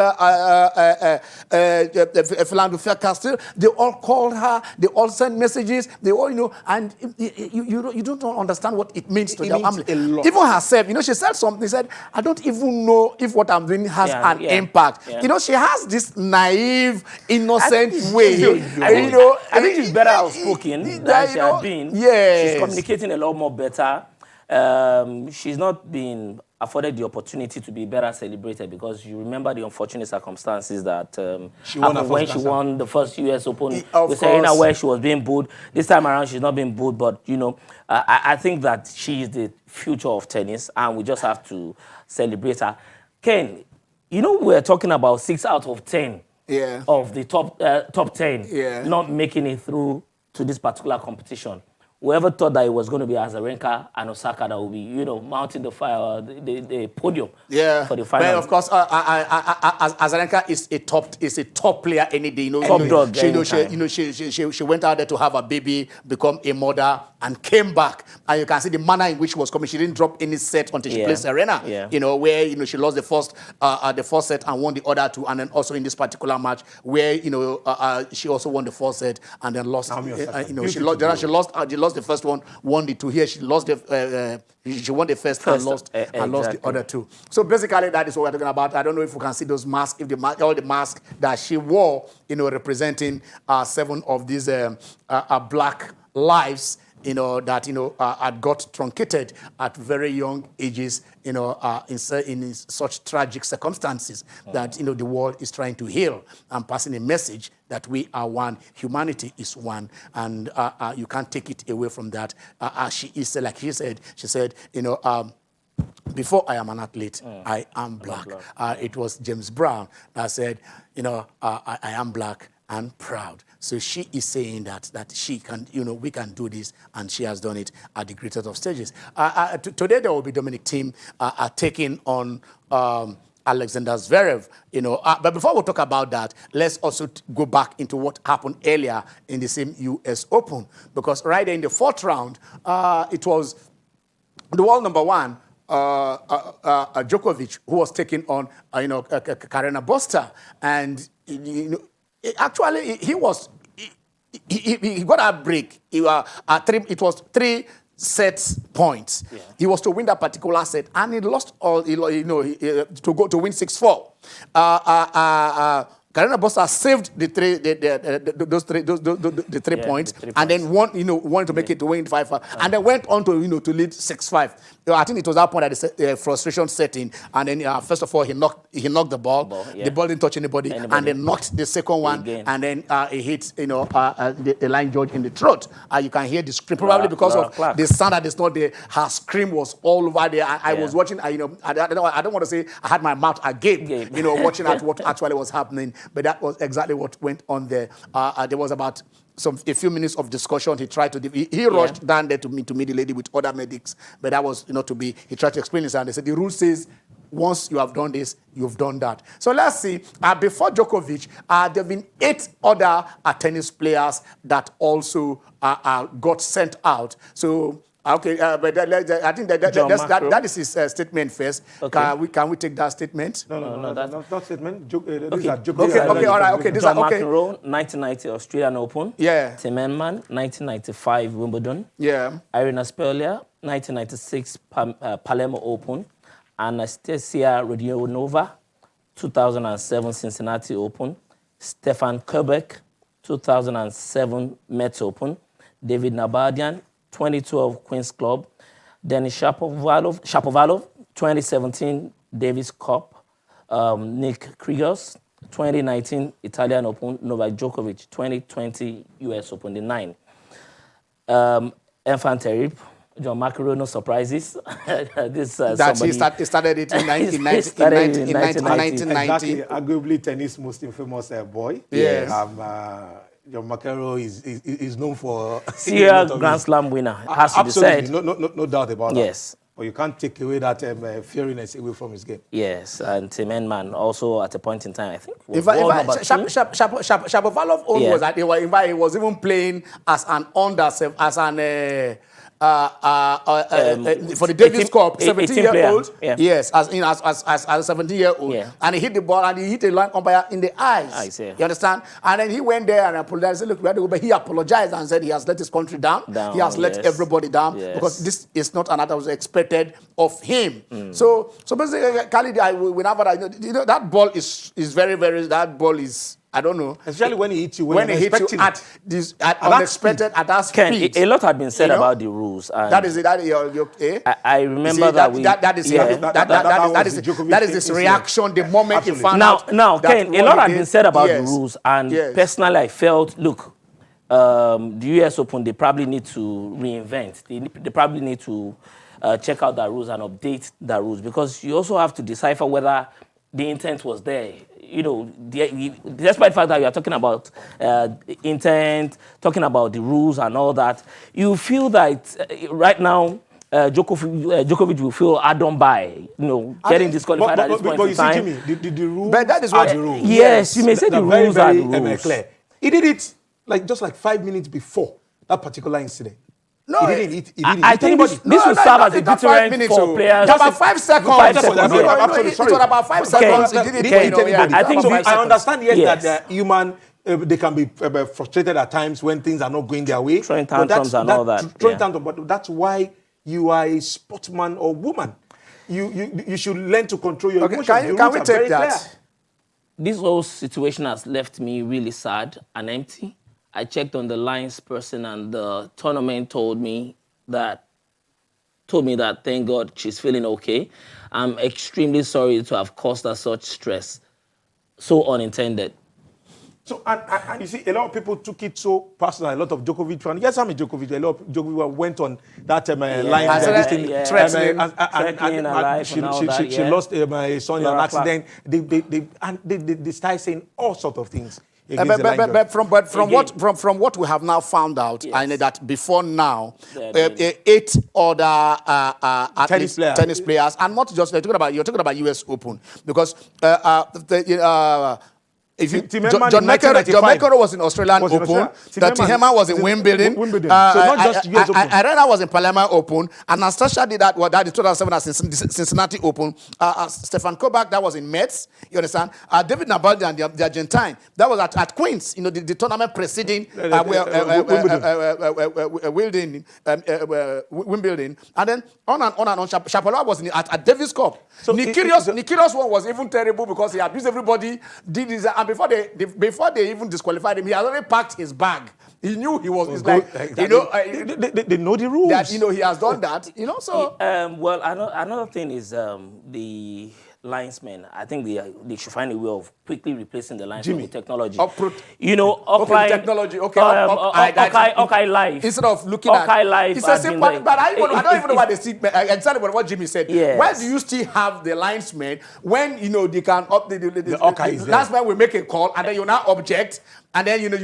[SPEAKER 1] Philando Castile, they all called her, they all sent messages, they all, and you don't understand what it means to their family. Even herself, she said something. She said, I don't even know if what I'm doing has an impact. Yeah. She has this naive, innocent way.
[SPEAKER 4] I think she's better outspoken than she had been.
[SPEAKER 1] Yes.
[SPEAKER 4] She's communicating a lot more better. She's not been afforded the opportunity to be better celebrated because you remember the unfortunate circumstances that happened when she won the first US Open with Serena, where she was being booed. This time around, she's not being booed, but, I think that she is the future of tennis, and we just have to celebrate her. Ken, you know, we're talking about 6 out of 10 of the top 10 not making it through to this particular competition. Whoever thought that it was going to be Azarenka and Osaka that will be, you know, mounting the fire, the podium for the final.
[SPEAKER 1] Well, of course, Azarenka is a top player any day. You know,
[SPEAKER 4] top dog.
[SPEAKER 1] She went out there to have a baby, become a mother, and came back. And you can see the manner in which she was coming. She didn't drop any set until she placed Serena. You know, where she lost the first set and won the other two, and then also in this particular match where she also won the first set and then lost. She lost the first one, won the two. Here she lost she won the first and lost the other two. So basically that is what we're talking about. I don't know if we can see those masks, if all the masks that she wore, representing 7 of these black lives, that had got truncated at very young ages, in such tragic circumstances that the world is trying to heal and passing a message that we are one, humanity is one, and you can't take it away from that. She is, like she said, before I am an athlete, I am black. It was James Brown that said, I am black and proud. So she is saying that she can, we can do this, and she has done it at the greatest of stages. Today there will be Dominic Thiem taking on Alexander Zverev, But before we talk about that, let's also go back into what happened earlier in the same US Open, because right there in the 4th round, it was the world number 1. Djokovic, who was taking on Karena Busta, and actually he got a break. It was 3 set points. He was to win that particular set, and he lost all. To win 6-4. Karena Busta saved the 3 points, and then wanted to make it to win 5-5, and then went on to lead 6-5. I think it was that point that the frustration set in, and then first of all he knocked the ball. The ball didn't touch anybody, and then knocked the second one, and then he hit the line judge in the throat. You can hear the scream, probably because of the sound that is not there. Her scream was all over there. I was watching. I don't want to say I had my mouth agape, watching at what actually was happening. But that was exactly what went on there. There was about a few minutes of discussion. He tried to he rushed down there to meet the lady with other medics, but that was he tried to explain this, and they said the rule says once you have done this, you've done that. So let's see. Before Djokovic, there have been 8 other tennis players that also got sent out. So. Okay, but I think that is his statement first. Okay. Can we take that statement?
[SPEAKER 3] No, that's not statement.
[SPEAKER 1] Okay, all right. Okay,
[SPEAKER 4] John McEnroe, 1990 Australian Open.
[SPEAKER 1] Yeah.
[SPEAKER 4] Tim Henman, 1995 Wimbledon.
[SPEAKER 1] Yeah.
[SPEAKER 4] Irina Spurlier, 1996 Palermo Open. Anastasia Rodionova, 2007 Cincinnati Open. Stefan Kerbeck, 2007 Mets Open. David Nalbandian, 2012 Queen's Club. Denis Shapovalov, 2017 Davis Cup. Nick Kyrgios, 2019 Italian Open. Novak Djokovic, 2020 US Open, the 9. Enfant terrible. John McEnroe, no surprises. He
[SPEAKER 1] started it in 1990.
[SPEAKER 3] Exactly, arguably tennis most infamous boy.
[SPEAKER 1] Yes.
[SPEAKER 3] John McEnroe is known for
[SPEAKER 4] serial Grand Slam winner. Has to be said.
[SPEAKER 3] No doubt about that.
[SPEAKER 4] Yes.
[SPEAKER 3] But you can't take away that feariness away from his game.
[SPEAKER 4] Yes, and Tim Henman also at a point in time, I think.
[SPEAKER 1] Shapovalov was that he was even playing as an for the Davis Cup, 17-year-old. Yes, as a 17-year-old. Yeah. And he hit the ball and he hit the line umpire in the eyes. You understand? And then he went there and apologized. Said, look, we had to go, but he apologized and said he has let his country down. He has let everybody down because this is not another was expected of him. So basically, Khalid, that ball is very, very. That ball is. I don't know.
[SPEAKER 3] Especially when he hits you.
[SPEAKER 1] When he hits you at unexpected, at that speed.
[SPEAKER 4] A lot had been said about the rules. And
[SPEAKER 1] that is it. I remember that is his reaction the moment he found out.
[SPEAKER 4] Now, Ken, a lot had been said about the rules. And personally, I felt, look, the US Open, they probably need to reinvent. They probably need to check out the rules and update the rules, because you also have to decipher whether the intent was there. You know, despite the fact that you are talking about intent, talking about the rules and all that, you feel that right now, Djokovic will feel add-on by, getting disqualified at this point in time.
[SPEAKER 3] But you see, Jimmy, the rules
[SPEAKER 1] But that is
[SPEAKER 3] are
[SPEAKER 1] what
[SPEAKER 3] the rules.
[SPEAKER 4] Yes, you may say the rules are the rules.
[SPEAKER 3] Clear. He did it just like 5 minutes before that particular incident.
[SPEAKER 1] No,
[SPEAKER 3] he didn't.
[SPEAKER 4] I think this will serve as a deterrent for players.
[SPEAKER 1] About 5 seconds.
[SPEAKER 4] 5 seconds.
[SPEAKER 1] It was about 5 seconds. He did it.
[SPEAKER 4] I think
[SPEAKER 3] so. I understand
[SPEAKER 4] yes.
[SPEAKER 3] that human. They can be frustrated at times when things are not going their way.
[SPEAKER 4] Throwing tantrums and all that.
[SPEAKER 3] Throwing tantrums, but that's why you are a sportsman or woman. You should learn to control your emotions.
[SPEAKER 1] Can we take that?
[SPEAKER 3] Clear.
[SPEAKER 4] This whole situation has left me really sad and empty. I checked on the lines person, and the tournament told me that thank God she's feeling okay. I'm extremely sorry to have caused her such stress. So unintended.
[SPEAKER 3] So, and you see, a lot of people took it so personal. A lot of Djokovic fans. Yes, I'm a Djokovic. A lot of Djokovic went on that line. She lost my son in an accident. They started saying all sorts of things.
[SPEAKER 1] But from what we have now found out, yes. I know that before now, 8 other tennis players, and not just you're talking about US Open, because John McEnroe was in Australian Open. Tihema was in Wimbledon.
[SPEAKER 3] So not just US Open.
[SPEAKER 1] Arena was in Palermo Open. And Anastasia did that in 2007 at Cincinnati Open. Stefan Kovac, that was in Metz. You understand? David Nabaldi and the Argentine, that was at Queens. You know, the tournament preceding Wimbledon. And then on. Shapovalov was at Davis Cup. So Nikirios one was even terrible because he abused everybody. Did his before they even disqualified him, he had already packed his bag. He knew he was. It's like they
[SPEAKER 3] know the rules.
[SPEAKER 1] That he has done that. So.
[SPEAKER 4] Well, another thing is the linesmen. I think they should find a way of quickly replacing the linesmen with technology.
[SPEAKER 1] Technology.
[SPEAKER 4] Okay, Life.
[SPEAKER 1] Instead of looking at
[SPEAKER 4] Life.
[SPEAKER 1] But I don't even know what they see. Exactly what Jimmy said.
[SPEAKER 4] Yes.
[SPEAKER 1] Why do you still have the linesmen when they can the linesman will make a call and then you now object. And then and then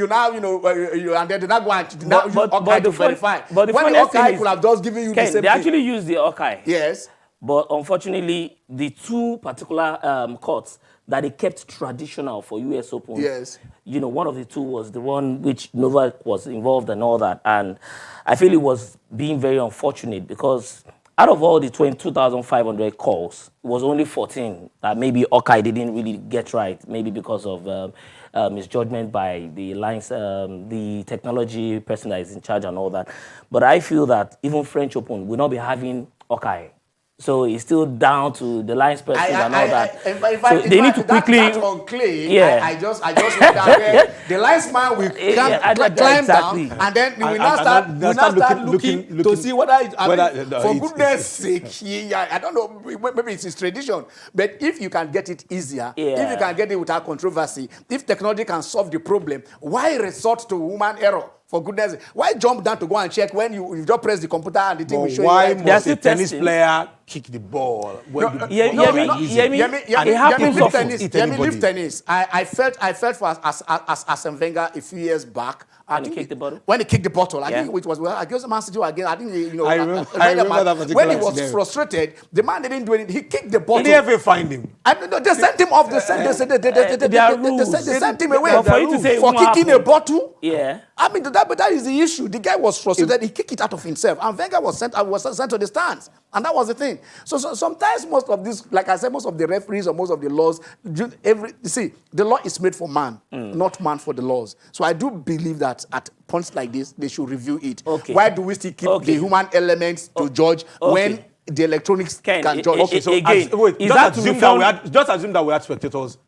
[SPEAKER 1] they're not going to now use Okai to verify.
[SPEAKER 4] But the
[SPEAKER 1] when the Okai could have just given you the same thing.
[SPEAKER 4] They actually use the Okai.
[SPEAKER 1] Yes.
[SPEAKER 4] But unfortunately, the 2 particular courts that they kept traditional for US Open.
[SPEAKER 1] Yes.
[SPEAKER 4] One of the 2 was the one which Novak was involved and all that. And I feel it was being very unfortunate because out of all the 22,500 calls, it was only 14 that maybe Okai didn't really get right, maybe because of misjudgment by the lines, the technology person that is in charge and all that. But I feel that even French Open will not be having Okai. So it's still down to the lines person and all that. They need to quickly.
[SPEAKER 1] That's on clay. Yeah. I just went down where the linesman will climb down, and then we will now start looking to see whether for goodness sake, I don't know, maybe it's his tradition. But if you can get it easier, if you can get it without controversy, if technology can solve the problem, why resort to human error? For goodness sake, why jump down to go and check when you just press the computer and the thing will show you?
[SPEAKER 3] Why must a tennis player kick the ball?
[SPEAKER 1] It happens often. Leave tennis. I felt for Arsene Wenger a few years back.
[SPEAKER 4] When he kicked the bottle?
[SPEAKER 1] When he kicked the bottle. I think it was against Man City again. I think,
[SPEAKER 3] I remember that particular
[SPEAKER 1] when he was frustrated, the man didn't do anything. He kicked the bottle.
[SPEAKER 3] Did they ever find him?
[SPEAKER 1] They sent him off. They sent him away
[SPEAKER 4] for
[SPEAKER 1] kicking a bottle.
[SPEAKER 4] Yeah.
[SPEAKER 1] I mean, that is the issue. The guy was frustrated. He kicked it out of himself. And Wenger was sent to the stands. And that was the thing. So sometimes most of this, like I said, most of the referees or most of the laws, the law is made for man, not man for the laws. So I do believe that at points like this, they should review it.
[SPEAKER 4] Okay.
[SPEAKER 1] Why do we still keep the human elements to judge when the electronics can judge?
[SPEAKER 3] Okay, so again, just assume that we had spectators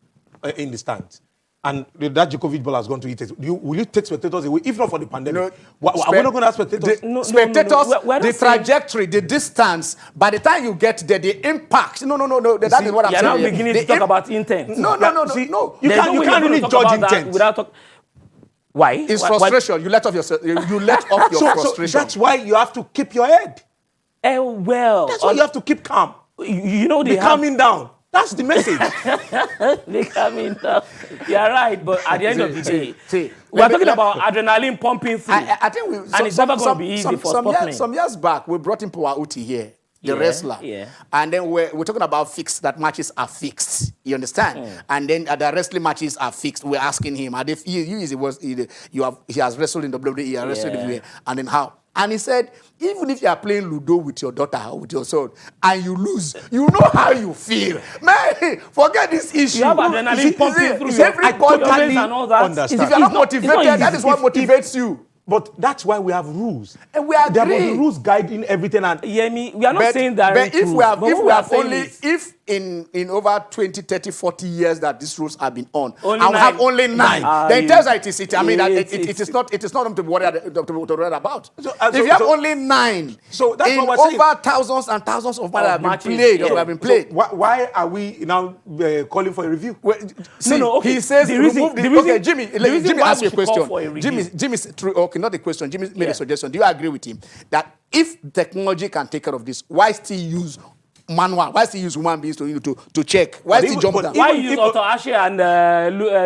[SPEAKER 3] in the stands. And that Djokovic ball has gone to it. Will you take spectators away, if not for the pandemic? Are we not going to have spectators?
[SPEAKER 1] The trajectory, the distance, by the time you get there, the impact. No. That is what I'm saying.
[SPEAKER 4] You're now beginning to talk about intent.
[SPEAKER 1] No.
[SPEAKER 3] You can't really judge intent.
[SPEAKER 4] Without Why?
[SPEAKER 1] It's frustration. You let off your frustration.
[SPEAKER 3] So that's why you have to keep your head.
[SPEAKER 4] Well.
[SPEAKER 3] That's why you have to keep calm.
[SPEAKER 4] Be
[SPEAKER 3] calming down. That's the message.
[SPEAKER 4] I mean, you're right, but at the end of the day, we
[SPEAKER 1] let
[SPEAKER 4] are
[SPEAKER 1] me-
[SPEAKER 4] talking
[SPEAKER 1] let-
[SPEAKER 4] about adrenaline pumping through.
[SPEAKER 1] I think we,
[SPEAKER 4] and it's never going to be easy for sportsmen.
[SPEAKER 1] some years back, we brought in Power Uti here, the
[SPEAKER 4] Yeah,
[SPEAKER 1] wrestler.
[SPEAKER 4] yeah.
[SPEAKER 1] And then we're talking about fixed, that matches are fixed. You understand? And then the wrestling matches are fixed. We're asking him, and if he has wrestled in WWE, he has wrestled in
[SPEAKER 4] Yeah.
[SPEAKER 1] and then how? And he said, even if you are playing Ludo with your daughter or with your son, and you lose, you know how you feel. Man, forget this issue.
[SPEAKER 4] You have adrenaline pumping through your veins and all that.
[SPEAKER 3] Understand.
[SPEAKER 1] If you're not
[SPEAKER 4] It's not
[SPEAKER 1] motivated,
[SPEAKER 4] easy.
[SPEAKER 1] that is what motivates you.
[SPEAKER 3] But that's why we have rules.
[SPEAKER 1] And we agree.
[SPEAKER 3] There are the rules guiding everything. And
[SPEAKER 4] Yemi, we are not saying that.
[SPEAKER 1] But if we have,
[SPEAKER 4] but
[SPEAKER 1] if
[SPEAKER 4] what
[SPEAKER 1] we
[SPEAKER 4] are
[SPEAKER 1] have
[SPEAKER 4] saying
[SPEAKER 1] only,
[SPEAKER 4] is-
[SPEAKER 1] if in over 20, 30, 40 years that these rules have been on,
[SPEAKER 4] Only
[SPEAKER 1] and we have
[SPEAKER 4] 9.
[SPEAKER 1] only 9,
[SPEAKER 4] Ah,
[SPEAKER 1] then
[SPEAKER 4] you-
[SPEAKER 1] tells that I mean, that
[SPEAKER 4] it's-
[SPEAKER 1] it is not something to worry about.
[SPEAKER 3] So,
[SPEAKER 1] if you have only 9,
[SPEAKER 3] so that's
[SPEAKER 1] in
[SPEAKER 3] what we're saying.
[SPEAKER 1] over thousands and thousands of matches have been
[SPEAKER 4] matches,
[SPEAKER 1] played,
[SPEAKER 4] yeah.
[SPEAKER 1] or have been played.
[SPEAKER 3] why are we now calling for a review?
[SPEAKER 1] Well, see,
[SPEAKER 4] no, okay.
[SPEAKER 1] He says
[SPEAKER 4] The reason-
[SPEAKER 1] remove
[SPEAKER 4] the reason-
[SPEAKER 1] okay, Jimmy.
[SPEAKER 4] the reason
[SPEAKER 1] Jimmy
[SPEAKER 4] why
[SPEAKER 1] asked
[SPEAKER 4] we
[SPEAKER 1] you a
[SPEAKER 4] should call
[SPEAKER 1] question.
[SPEAKER 4] for a review.
[SPEAKER 1] Jimmy's okay, not a question. Jimmy made
[SPEAKER 4] Yeah.
[SPEAKER 1] a suggestion. Do you agree with him that if technology can take care of this, why still use manual? Why still use human beings to check? Why
[SPEAKER 3] But
[SPEAKER 1] still
[SPEAKER 3] even-
[SPEAKER 1] jump
[SPEAKER 3] but
[SPEAKER 1] down?
[SPEAKER 4] Why
[SPEAKER 3] Even
[SPEAKER 4] use
[SPEAKER 3] if-
[SPEAKER 4] Otto Ashe and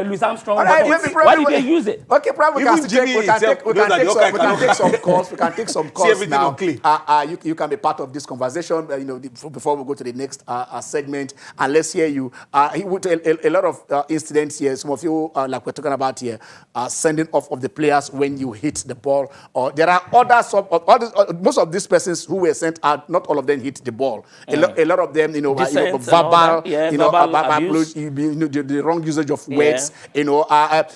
[SPEAKER 4] Louis Armstrong?
[SPEAKER 1] All right,
[SPEAKER 4] buttons?
[SPEAKER 1] maybe
[SPEAKER 4] Why
[SPEAKER 1] probably-
[SPEAKER 4] did they use it?
[SPEAKER 1] Okay, probably we
[SPEAKER 3] Even
[SPEAKER 1] can
[SPEAKER 3] Jimmy
[SPEAKER 1] take
[SPEAKER 3] himself knows that the guy
[SPEAKER 1] take some calls. We can take some calls
[SPEAKER 3] everything
[SPEAKER 1] now.
[SPEAKER 3] on clay.
[SPEAKER 1] You can be part of this conversation. Before we go to the next segment, and let's hear you. A lot of incidents here. Some of you, like we're talking about here, sending off of the players when you hit the ball. Or there are most of these persons who were sent out. Not all of them hit the ball. A lot of them,
[SPEAKER 4] Dissent and
[SPEAKER 1] verbal,
[SPEAKER 4] all that. Yeah, verbal abuse.
[SPEAKER 1] the wrong usage of words,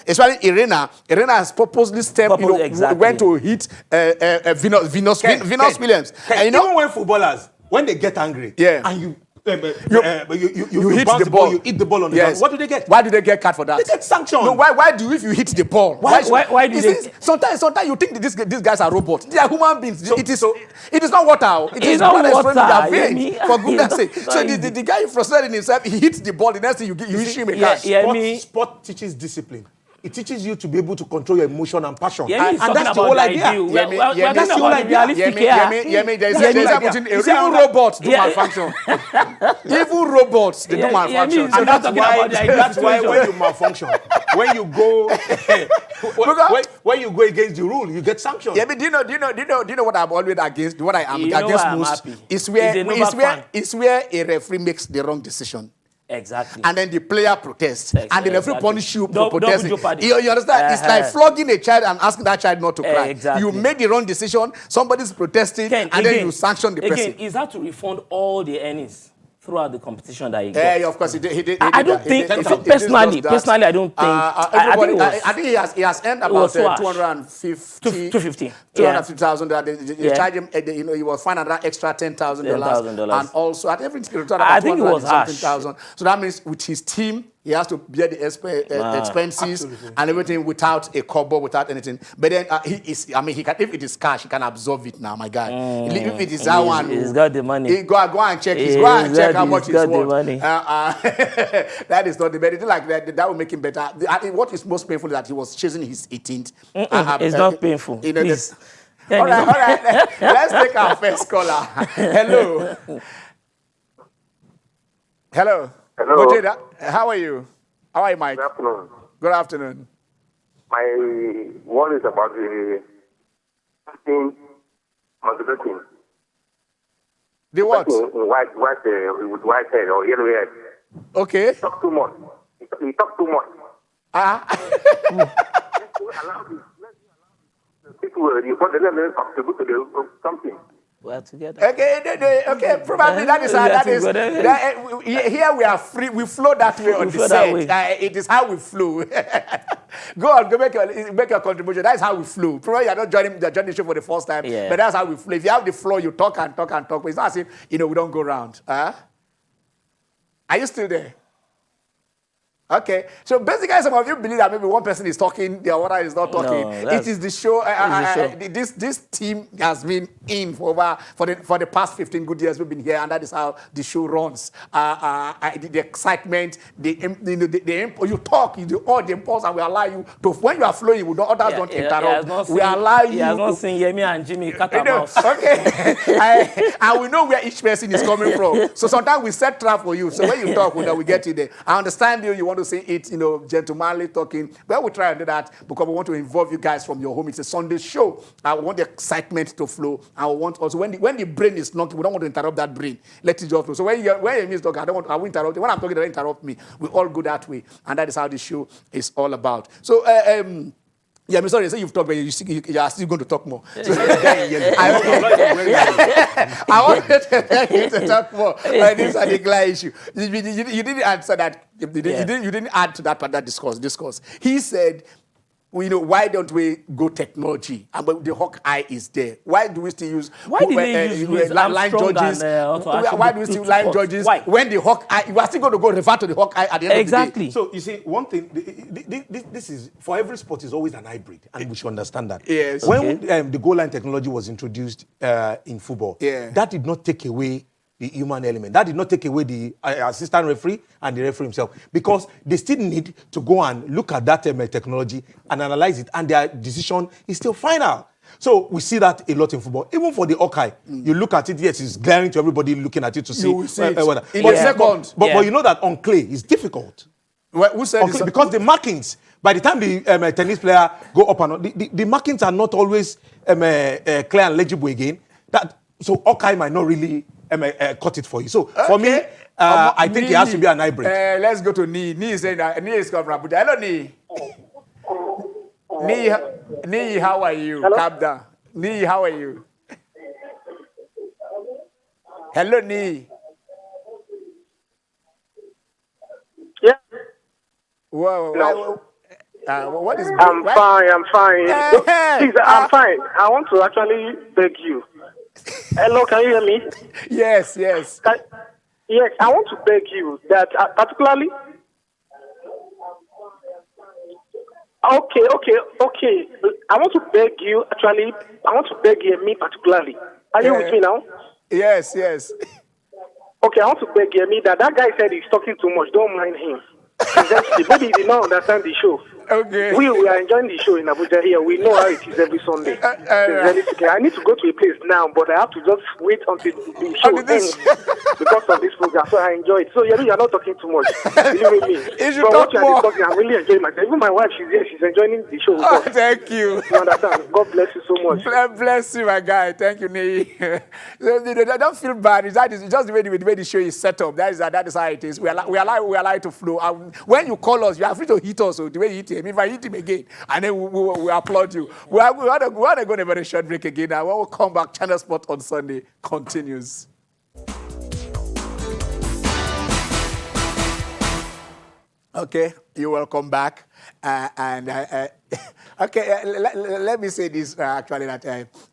[SPEAKER 1] especially Irena has purposely stepped,
[SPEAKER 4] Exactly.
[SPEAKER 1] went to hit Venus Williams. And
[SPEAKER 3] Even when footballers, when they get angry,
[SPEAKER 1] Yeah.
[SPEAKER 3] and you
[SPEAKER 1] you hit
[SPEAKER 3] bounce
[SPEAKER 1] the ball,
[SPEAKER 3] you hit the ball on the
[SPEAKER 1] Yes.
[SPEAKER 3] ground. What do they get?
[SPEAKER 1] Why do they get cut for that?
[SPEAKER 3] They get sanctioned.
[SPEAKER 1] No, why do if you hit the ball?
[SPEAKER 4] Why do
[SPEAKER 1] you
[SPEAKER 4] they-
[SPEAKER 1] see, sometimes you think that these guys are robots. They are human beings.
[SPEAKER 3] So-
[SPEAKER 1] it is not water. It
[SPEAKER 4] It's
[SPEAKER 1] is
[SPEAKER 4] not
[SPEAKER 1] blood exploding in
[SPEAKER 4] water,
[SPEAKER 1] their veins.
[SPEAKER 4] Yemi.
[SPEAKER 1] For goodness
[SPEAKER 4] It's
[SPEAKER 1] sake.
[SPEAKER 4] not
[SPEAKER 1] So
[SPEAKER 4] easy.
[SPEAKER 1] the guy frustrated himself. He hits the ball. The next thing you issue him a
[SPEAKER 4] Yeah,
[SPEAKER 1] cash.
[SPEAKER 4] yeah.
[SPEAKER 3] Sport teaches discipline. It teaches you to be able to control your emotion and passion.
[SPEAKER 4] Yemi is
[SPEAKER 3] And
[SPEAKER 4] talking
[SPEAKER 3] that's the
[SPEAKER 4] about
[SPEAKER 3] whole
[SPEAKER 4] the
[SPEAKER 3] idea.
[SPEAKER 4] ideal. We're
[SPEAKER 1] Yemi,
[SPEAKER 4] talking
[SPEAKER 1] that's the whole
[SPEAKER 4] about the
[SPEAKER 3] idea.
[SPEAKER 4] realistic here.
[SPEAKER 1] Yemi, there's
[SPEAKER 3] Yemi,
[SPEAKER 1] even robots do
[SPEAKER 4] Yeah.
[SPEAKER 1] malfunction. Even robots, they do
[SPEAKER 4] Yeah,
[SPEAKER 1] malfunction.
[SPEAKER 4] Yemi is
[SPEAKER 1] So
[SPEAKER 3] And
[SPEAKER 4] not
[SPEAKER 3] that's
[SPEAKER 4] talking about the
[SPEAKER 3] why,
[SPEAKER 4] ideal
[SPEAKER 3] that's why when
[SPEAKER 4] situation.
[SPEAKER 3] you malfunction, when you go when you go against the rule, you get sanctioned.
[SPEAKER 1] Yeah, but do you know what I'm always against? What I am
[SPEAKER 4] You know
[SPEAKER 1] against
[SPEAKER 4] why I'm
[SPEAKER 1] most
[SPEAKER 4] happy.
[SPEAKER 1] is where
[SPEAKER 4] It's a Novak fan.
[SPEAKER 1] it's where a referee makes the wrong decision.
[SPEAKER 4] Exactly.
[SPEAKER 1] And then the player protests, and the referee
[SPEAKER 4] Exactly.
[SPEAKER 1] punish you for
[SPEAKER 4] Double
[SPEAKER 1] protesting.
[SPEAKER 4] jeopardy.
[SPEAKER 1] You understand? It's like flogging a child and asking that child not to cry.
[SPEAKER 4] Exactly.
[SPEAKER 1] You made the wrong decision, somebody's protesting,
[SPEAKER 4] Ken,
[SPEAKER 1] and then you sanction the person.
[SPEAKER 4] Again, is that to refund all the earnings throughout the competition that he got?
[SPEAKER 1] Yeah, of course, he did.
[SPEAKER 4] I don't think, personally, I don't think. I think it was
[SPEAKER 1] I think he has earned about
[SPEAKER 4] was Swash.
[SPEAKER 1] 250.
[SPEAKER 4] 250.
[SPEAKER 1] 250,000. They
[SPEAKER 4] Yeah.
[SPEAKER 1] charge him. He was fined another extra $10,000,
[SPEAKER 4] $10,000.
[SPEAKER 1] and also I think
[SPEAKER 4] I think it was harsh.
[SPEAKER 1] $200,000. So that means with his team, he has to bear the expenses and everything without a kobo, without anything. But then he can. If it is cash, he can absorb it now. My guy, if it is that one,
[SPEAKER 4] he's got the money.
[SPEAKER 1] He go and check.
[SPEAKER 4] He's
[SPEAKER 1] Go and check how
[SPEAKER 4] got-
[SPEAKER 1] much
[SPEAKER 4] he's
[SPEAKER 1] he's
[SPEAKER 4] got the
[SPEAKER 1] worth.
[SPEAKER 4] money.
[SPEAKER 1] That is not the better thing. Like that will make him better. What is most painful is that he was chasing his 18th.
[SPEAKER 4] It's not painful. Please.
[SPEAKER 1] All right. Let's take our first caller. Hello. Hello.
[SPEAKER 5] Hello.
[SPEAKER 1] Gojeda, how are you? How are you, Mike?
[SPEAKER 5] Good afternoon.
[SPEAKER 1] Good afternoon.
[SPEAKER 5] My one is about the motivating.
[SPEAKER 1] The what?
[SPEAKER 5] White, with white head or yellow head.
[SPEAKER 1] Okay.
[SPEAKER 5] He talk too much. He talk too much. Allow the people report them and contribute to the something.
[SPEAKER 4] We're together.
[SPEAKER 1] Okay. Probably that is here we are free. We flow that way on the
[SPEAKER 4] flow that way.
[SPEAKER 1] set. It is how we flow. Go on, go make your contribution. That's how we flow. Probably you're not joining the show for the first time,
[SPEAKER 4] Yeah.
[SPEAKER 1] but that's how we flow. If you have the flow, you talk and talk and talk. But it's not as if we don't go around. Are you still there? Okay, so basically, some of you believe that maybe one person is talking, the other is not talking.
[SPEAKER 4] No,
[SPEAKER 1] It is the show.
[SPEAKER 4] it's the
[SPEAKER 1] This team has been in for the past 15 good years. We've been here, and that is how the show runs. The excitement, you talk, you do all the impulse, and we allow you to. When you are flowing, others don't interrupt. We allow you.
[SPEAKER 4] He has not seen Yemi and Jimmy cut a mouse.
[SPEAKER 1] Okay, and we know where each person is coming from. So sometimes we set trap for you. So when you talk, we get you there. I understand you. You want to say it, gentlemanly talking. But we try and do that because we want to involve you guys from your home. It's a Sunday show. I want the excitement to flow. I want also when the brain is not, we don't want to interrupt that brain. Let it just flow. So when you miss talk, I won't interrupt you. When I'm talking, don't interrupt me. We all go that way, and that is how the show is all about. So. Yeah, I'm sorry. Say you've talked, but you are still going to talk more. So, I wanted to talk more. This is a decline issue. You didn't answer that. You didn't add to that discourse. He said, why don't we go technology? But the Hawkeye is there. Why do we still use?
[SPEAKER 4] Why do they use
[SPEAKER 1] line judges? Why do we still line judges?
[SPEAKER 4] Why?
[SPEAKER 1] When the Hawkeye, you are still going to go refer to the Hawkeye at the end of the day.
[SPEAKER 3] So you see, one thing, this is for every sport is always an hybrid, and we should understand that.
[SPEAKER 1] Yes.
[SPEAKER 3] When the goal line technology was introduced in football, that did not take away the human element. That did not take away the assistant referee and the referee himself, because they still need to go and look at that technology and analyze it, and their decision is still final. So we see that a lot in football. Even for the Hawkeye, you look at it, yes, it's glaring to everybody looking at it to see.
[SPEAKER 1] You will see it.
[SPEAKER 3] Whether.
[SPEAKER 1] In a second.
[SPEAKER 3] But you know that on clay, it's difficult.
[SPEAKER 1] Who said this?
[SPEAKER 3] Because the markings, by the time the tennis player go up and on, the markings are not always clear and legible again. So Hawkeye might not really cut it for you. So for me, I think it has to be an hybrid.
[SPEAKER 1] Let's go to Nee. Nee is saying that Nee is coming from Abuja. Hello, Nee. Nee, how are you?
[SPEAKER 5] Hello?
[SPEAKER 1] Calm down. Nee, how are you? Hello, Nee.
[SPEAKER 5] Yeah.
[SPEAKER 1] Whoa. What is?
[SPEAKER 5] I'm fine. Please, I'm fine. I want to actually beg you. Hello, can you hear me?
[SPEAKER 1] Yes.
[SPEAKER 5] Yes, I want to beg you that particularly. Okay. I want to beg you, actually. I want to beg you, me particularly. Are you with me now?
[SPEAKER 1] Yes.
[SPEAKER 5] Okay, I want to beg you, me that guy said he's talking too much. Don't mind him. Maybe he did not understand the show.
[SPEAKER 1] Okay.
[SPEAKER 5] We are enjoying the show in Abuja here. We know how it is every Sunday. I need to go to a place now, but I have to just wait until the show ends because of this program. So I enjoy it. So you're not talking too much. Believe me.
[SPEAKER 1] From what you are
[SPEAKER 5] talking, I'm really enjoying myself. Even my wife, she's here. She's enjoying the show.
[SPEAKER 1] Thank you.
[SPEAKER 5] You understand? God bless you so much.
[SPEAKER 1] Bless you, my guy. Thank you, Nee. Don't feel bad. It's just the way the show is set up. That is how it is. We allow it to flow. When you call us, you are free to hit us. So the way you hit him, if I hit him again, and then we applaud you. We are going to go on a very short break again. And when we come back, Channel Sport on Sunday continues. Okay, you're welcome back. Let me say this actually that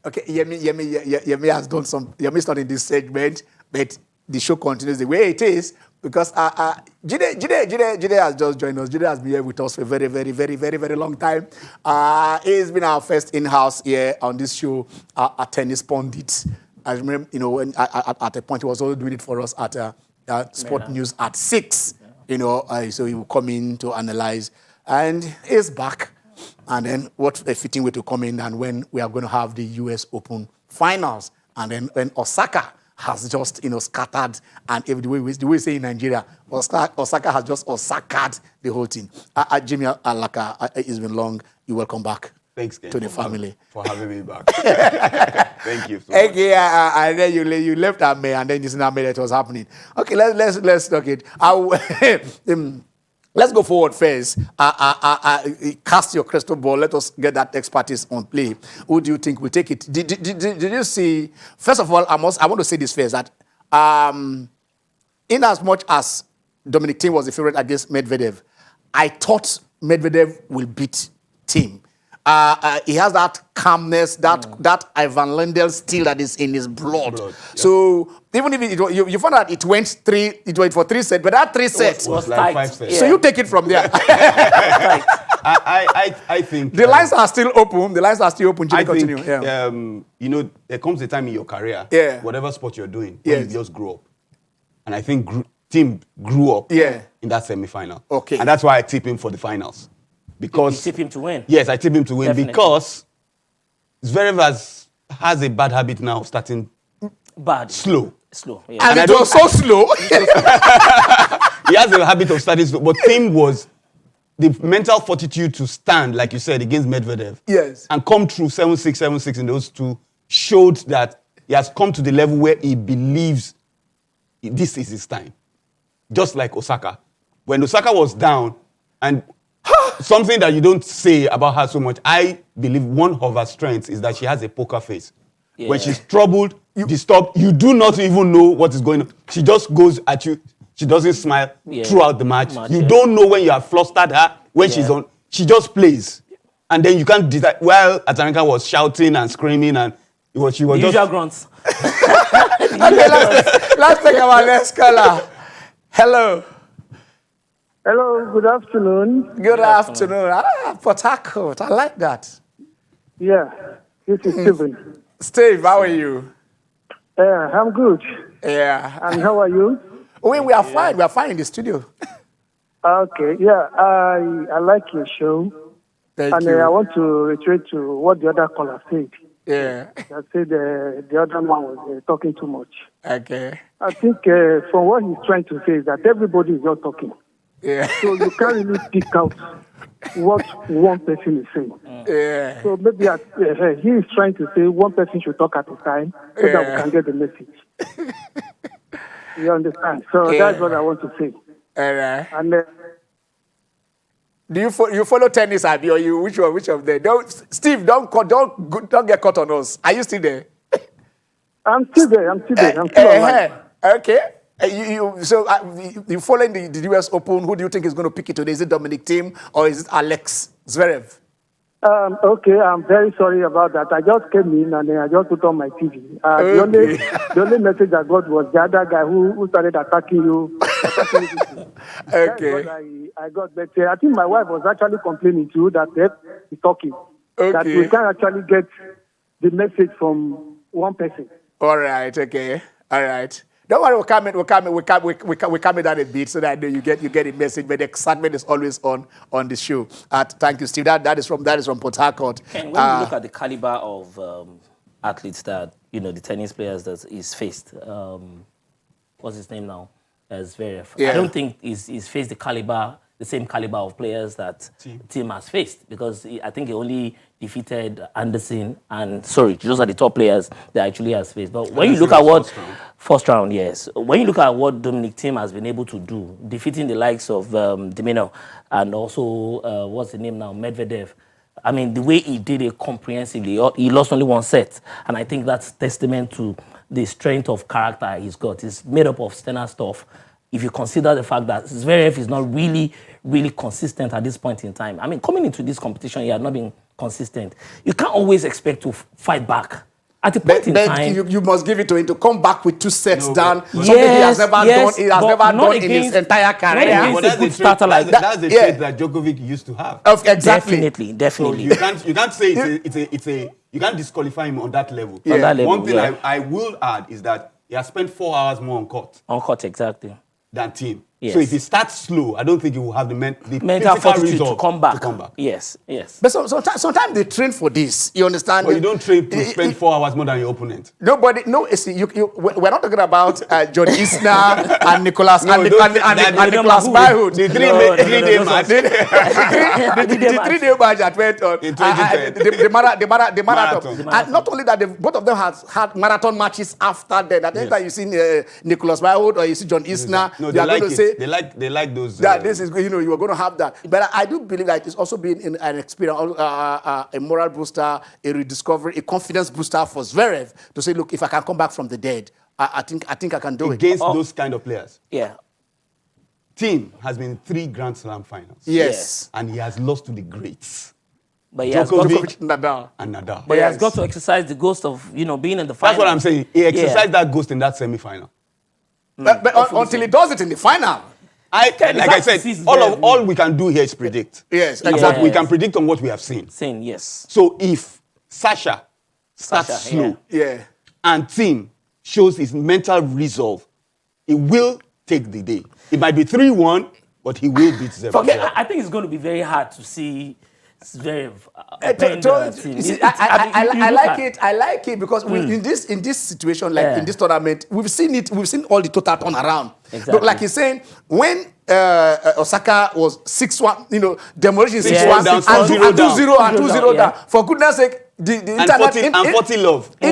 [SPEAKER 1] Yemi has done some. Yemi's not in this segment, but the show continues the way it is because Jide has just joined us. Jide has been here with us for a very, very, very, very, very long time. He's been our first in-house here on this show at Tennis Pundit. I remember, when at a point he was also doing it for us at Sport News at 6. So he will come in to analyze, and he's back. And then what a fitting way to come in and when we are going to have the US Open finals, and then when Osaka has just scattered, and the way we say in Nigeria, Osaka has just Osaka'd the whole thing. Jimmy Alaka, it's been long. You welcome back.
[SPEAKER 6] Thanks,
[SPEAKER 1] to the family
[SPEAKER 6] for having me back. Thank you. So much.
[SPEAKER 1] And then you left Ame, and then you see Ame that was happening. Okay, let's talk it. Let's go forward first. Cast your crystal ball. Let us get that expertise on play. Who do you think will take it? Did you see? First of all, I want to say this first that in as much as Dominic Thiem was the favorite against Medvedev, I thought Medvedev will beat Thiem. He has that calmness, that Ivan Lendl steel that is in his blood.
[SPEAKER 6] Yeah.
[SPEAKER 1] So even if you found out it went for 3 sets, but that 3 sets
[SPEAKER 6] was like
[SPEAKER 4] tight.
[SPEAKER 6] 5 sets.
[SPEAKER 1] So you take it from there.
[SPEAKER 6] I think
[SPEAKER 1] The lines are still open. The lines are still open.
[SPEAKER 6] I
[SPEAKER 1] Continue.
[SPEAKER 6] think
[SPEAKER 1] Yeah.
[SPEAKER 6] there comes a time in your career,
[SPEAKER 1] Yeah.
[SPEAKER 6] whatever sport you're doing, when you
[SPEAKER 1] Yes.
[SPEAKER 6] just grow up. And I think team grew up
[SPEAKER 1] Yeah.
[SPEAKER 6] in that semi-final.
[SPEAKER 1] Okay.
[SPEAKER 6] And that's why I tip him for the finals.
[SPEAKER 4] You
[SPEAKER 6] Because
[SPEAKER 4] tip him to win.
[SPEAKER 6] yes, I tip him to win
[SPEAKER 4] Definitely.
[SPEAKER 6] because Zverev has a bad habit now of starting
[SPEAKER 4] Bad.
[SPEAKER 6] slow.
[SPEAKER 4] Slow. Yeah.
[SPEAKER 1] And
[SPEAKER 6] I
[SPEAKER 1] it
[SPEAKER 6] don't-
[SPEAKER 1] was so slow.
[SPEAKER 6] He has a habit of starting slow. But Tim was the mental fortitude to stand, like you said, against Medvedev.
[SPEAKER 1] Yes.
[SPEAKER 6] And come through 7-6, 7-6 in those two showed that he has come to the level where he believes this is his time. Just like Osaka. When Osaka was down, and something that you don't say about her so much, I believe one of her strengths is that she has a poker face.
[SPEAKER 4] Yeah.
[SPEAKER 6] When she's troubled, disturbed, you do not even know what is going on. She just goes at you. She doesn't smile throughout the match. You don't know when you have flustered her, when she's on. She just plays. And then you can't decide. While Ataranka was shouting and screaming, and she was
[SPEAKER 4] The
[SPEAKER 6] just...
[SPEAKER 4] usual grunts.
[SPEAKER 1] Okay, let's take our next caller. Hello.
[SPEAKER 5] Hello, good afternoon.
[SPEAKER 1] Good afternoon. Port Harcourt. I like that.
[SPEAKER 5] Yeah, this is Stephen.
[SPEAKER 1] Steve, how are you?
[SPEAKER 5] I'm good.
[SPEAKER 1] Yeah.
[SPEAKER 5] And how are you?
[SPEAKER 1] We are fine. We are fine in the studio.
[SPEAKER 5] Okay, yeah, I like your show.
[SPEAKER 1] Thank
[SPEAKER 5] And
[SPEAKER 1] you.
[SPEAKER 5] I want to reiterate to what the other caller said.
[SPEAKER 1] Yeah.
[SPEAKER 5] I said the other man was talking too much.
[SPEAKER 1] Okay.
[SPEAKER 5] I think from what he's trying to say is that everybody is just talking.
[SPEAKER 1] Yeah.
[SPEAKER 5] So you can't really pick out what one person is saying.
[SPEAKER 1] Yeah.
[SPEAKER 5] So maybe he is trying to say one person should talk at a time so that we can get the message. You understand? So that's what I want to say.
[SPEAKER 1] All right.
[SPEAKER 5] And
[SPEAKER 1] Do you follow tennis, Abby, or you which of them? Steve, don't get caught on us. Are you still there?
[SPEAKER 5] I'm still there. I'm still alive.
[SPEAKER 1] Okay. You following the US Open? Who do you think is going to pick it today? Is it Dominic Thiem or is it Alex Zverev?
[SPEAKER 5] Okay, I'm very sorry about that. I just came in and then I just put on my TV. The only message I got was the other guy who started attacking you.
[SPEAKER 1] Okay.
[SPEAKER 5] That's what I got. But I think my wife was actually complaining too that he's talking. That we can't actually get the message from one person.
[SPEAKER 1] All right. Okay. All right. Don't worry, we'll calm it down a bit so that I know you get the message. But the excitement is always on the show. Thank you, Steve. That is from Port Harcourt.
[SPEAKER 4] And when you look at the caliber of athletes that the tennis players that he's faced, what's his name now? Zverev.
[SPEAKER 1] Yeah.
[SPEAKER 4] I don't think he's faced the same caliber of players that Thiem has faced, because I think he only defeated Anderson and those are the top players that actually has faced. But when you look at what first round, yes, when you look at what Dominic Thiem has been able to do, defeating the likes of Dimino and also what's the name now, Medvedev. I mean, the way he did it comprehensively, he lost only 1 set, and I think that's testament to the strength of character he's got. It's made up of stellar stuff. If you consider the fact that Zverev is not really consistent at this point in time. I mean, coming into this competition, he had not been consistent. You can't always expect to fight back. At a point in time,
[SPEAKER 1] you must give it to him to come back with 2 sets down.
[SPEAKER 4] Yes,
[SPEAKER 1] Something he has never
[SPEAKER 4] yes,
[SPEAKER 1] done. He has
[SPEAKER 4] but
[SPEAKER 1] never
[SPEAKER 4] not
[SPEAKER 1] done in his
[SPEAKER 4] against-
[SPEAKER 1] entire career.
[SPEAKER 4] But that's a good starter like that.
[SPEAKER 6] That's the trait that Djokovic used to have.
[SPEAKER 1] Exactly.
[SPEAKER 4] Definitely.
[SPEAKER 6] So you can't say you can't disqualify him on that level.
[SPEAKER 1] Yeah. On
[SPEAKER 4] that level,
[SPEAKER 6] One thing
[SPEAKER 4] yeah.
[SPEAKER 6] I will add is that he has spent 4 hours more on court
[SPEAKER 4] On court, exactly.
[SPEAKER 6] than Thiem.
[SPEAKER 4] Yes.
[SPEAKER 6] So if he starts slow, I don't think he will have the
[SPEAKER 4] Mental
[SPEAKER 6] physical
[SPEAKER 4] fortitude to
[SPEAKER 6] resolve
[SPEAKER 4] come back.
[SPEAKER 6] To come back.
[SPEAKER 4] Yes.
[SPEAKER 1] But sometimes they train for this. You understand?
[SPEAKER 6] But you don't train to spend 4 hours more than your opponent.
[SPEAKER 1] Nobody. No. See, we're not talking about John Isner and Nicholas and Nicholas Byhood.
[SPEAKER 6] The three-day match.
[SPEAKER 1] The 3-day match that went on.
[SPEAKER 6] In 2010.
[SPEAKER 1] The marathon. And not only that, both of them have had marathon matches after that. I think that you see Nicholas Byhood or you see John Isner.
[SPEAKER 6] No,
[SPEAKER 1] they are
[SPEAKER 6] like
[SPEAKER 1] going to say
[SPEAKER 6] they like those.
[SPEAKER 1] that this is, you are going to have that. But I do believe that it's also been an experience, a moral booster, a rediscovery, a confidence booster for Zverev to say, look, if I can come back from the dead, I think I can do
[SPEAKER 6] against
[SPEAKER 1] it.
[SPEAKER 6] those kind of players.
[SPEAKER 4] Yeah.
[SPEAKER 6] Thiem has been in 3 Grand Slam finals.
[SPEAKER 1] Yes.
[SPEAKER 6] And he has lost to the greats.
[SPEAKER 4] But he has got
[SPEAKER 6] Djokovic
[SPEAKER 4] to,
[SPEAKER 1] Nadal.
[SPEAKER 6] and Nadal.
[SPEAKER 4] but he has got to exercise the ghost of, being in the final.
[SPEAKER 6] That's what I'm saying. He exercised that ghost in that semi-final.
[SPEAKER 1] But until he does it in the final.
[SPEAKER 6] Like I said, all we can do here is predict.
[SPEAKER 1] Yes,
[SPEAKER 6] But
[SPEAKER 1] exactly.
[SPEAKER 6] we can predict on what we have seen.
[SPEAKER 4] Yes.
[SPEAKER 6] So if Sasha starts slow
[SPEAKER 1] Yeah.
[SPEAKER 6] and Tim shows his mental resolve, he will take the day. It might be 3-1, but he will beat 0-4.
[SPEAKER 4] I think it's going to be very hard to see. It's very.
[SPEAKER 1] I like it. I like it because in this situation, like in this tournament, we've seen it. We've seen all the total turnaround.
[SPEAKER 4] Exactly.
[SPEAKER 1] But like he's saying, when Osaka was 6-1, demolition 6-1
[SPEAKER 6] Yeah, down,
[SPEAKER 1] and 2-0 and 2-0 down. For goodness sake, the internet
[SPEAKER 6] and 40 love.
[SPEAKER 1] The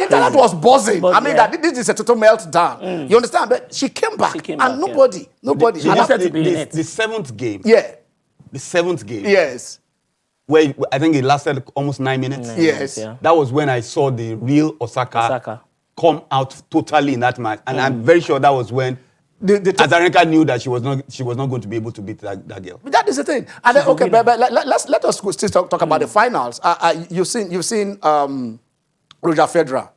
[SPEAKER 1] internet was buzzing.
[SPEAKER 4] But,
[SPEAKER 1] I mean, that this is a total meltdown. You understand? But she came back, and nobody.
[SPEAKER 6] She
[SPEAKER 1] And
[SPEAKER 6] lost
[SPEAKER 1] after
[SPEAKER 6] the seventh game.
[SPEAKER 1] yeah.
[SPEAKER 6] The seventh game.
[SPEAKER 1] Yes.
[SPEAKER 6] Where I think it lasted almost 9 minutes.
[SPEAKER 1] Yes.
[SPEAKER 4] Yeah.
[SPEAKER 6] That was when I saw the real Osaka come out totally in that match. And I'm very sure that was when Azarenka knew that she was not going to be able to beat that girl.
[SPEAKER 1] But that is the thing. And then, okay, but let us still talk about the finals. You've seen Roger Federer.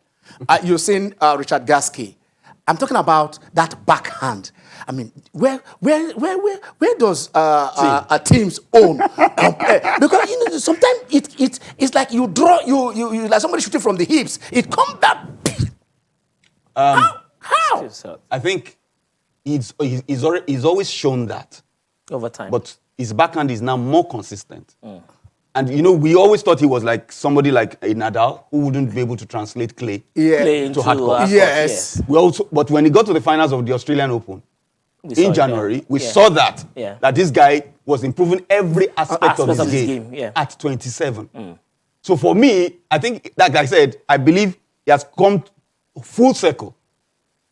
[SPEAKER 1] You've seen Richard Gasquet. I'm talking about that backhand. I mean, where does a team's own because sometimes it's like you draw you like somebody shooting from the hips. It comes back. How?
[SPEAKER 6] I think he's always shown that
[SPEAKER 4] over time.
[SPEAKER 6] but his backhand is now more consistent. And we always thought he was like somebody like a Nadal who wouldn't be able to translate clay
[SPEAKER 1] Yeah.
[SPEAKER 6] to hardcore.
[SPEAKER 1] Yes.
[SPEAKER 6] But when he got to the finals of the Australian Open in January, we
[SPEAKER 4] Yeah.
[SPEAKER 6] saw that
[SPEAKER 4] Yeah.
[SPEAKER 6] that this guy was improving every aspect of his game
[SPEAKER 4] yeah.
[SPEAKER 6] at 27. So for me, I think, like I said, I believe he has come full circle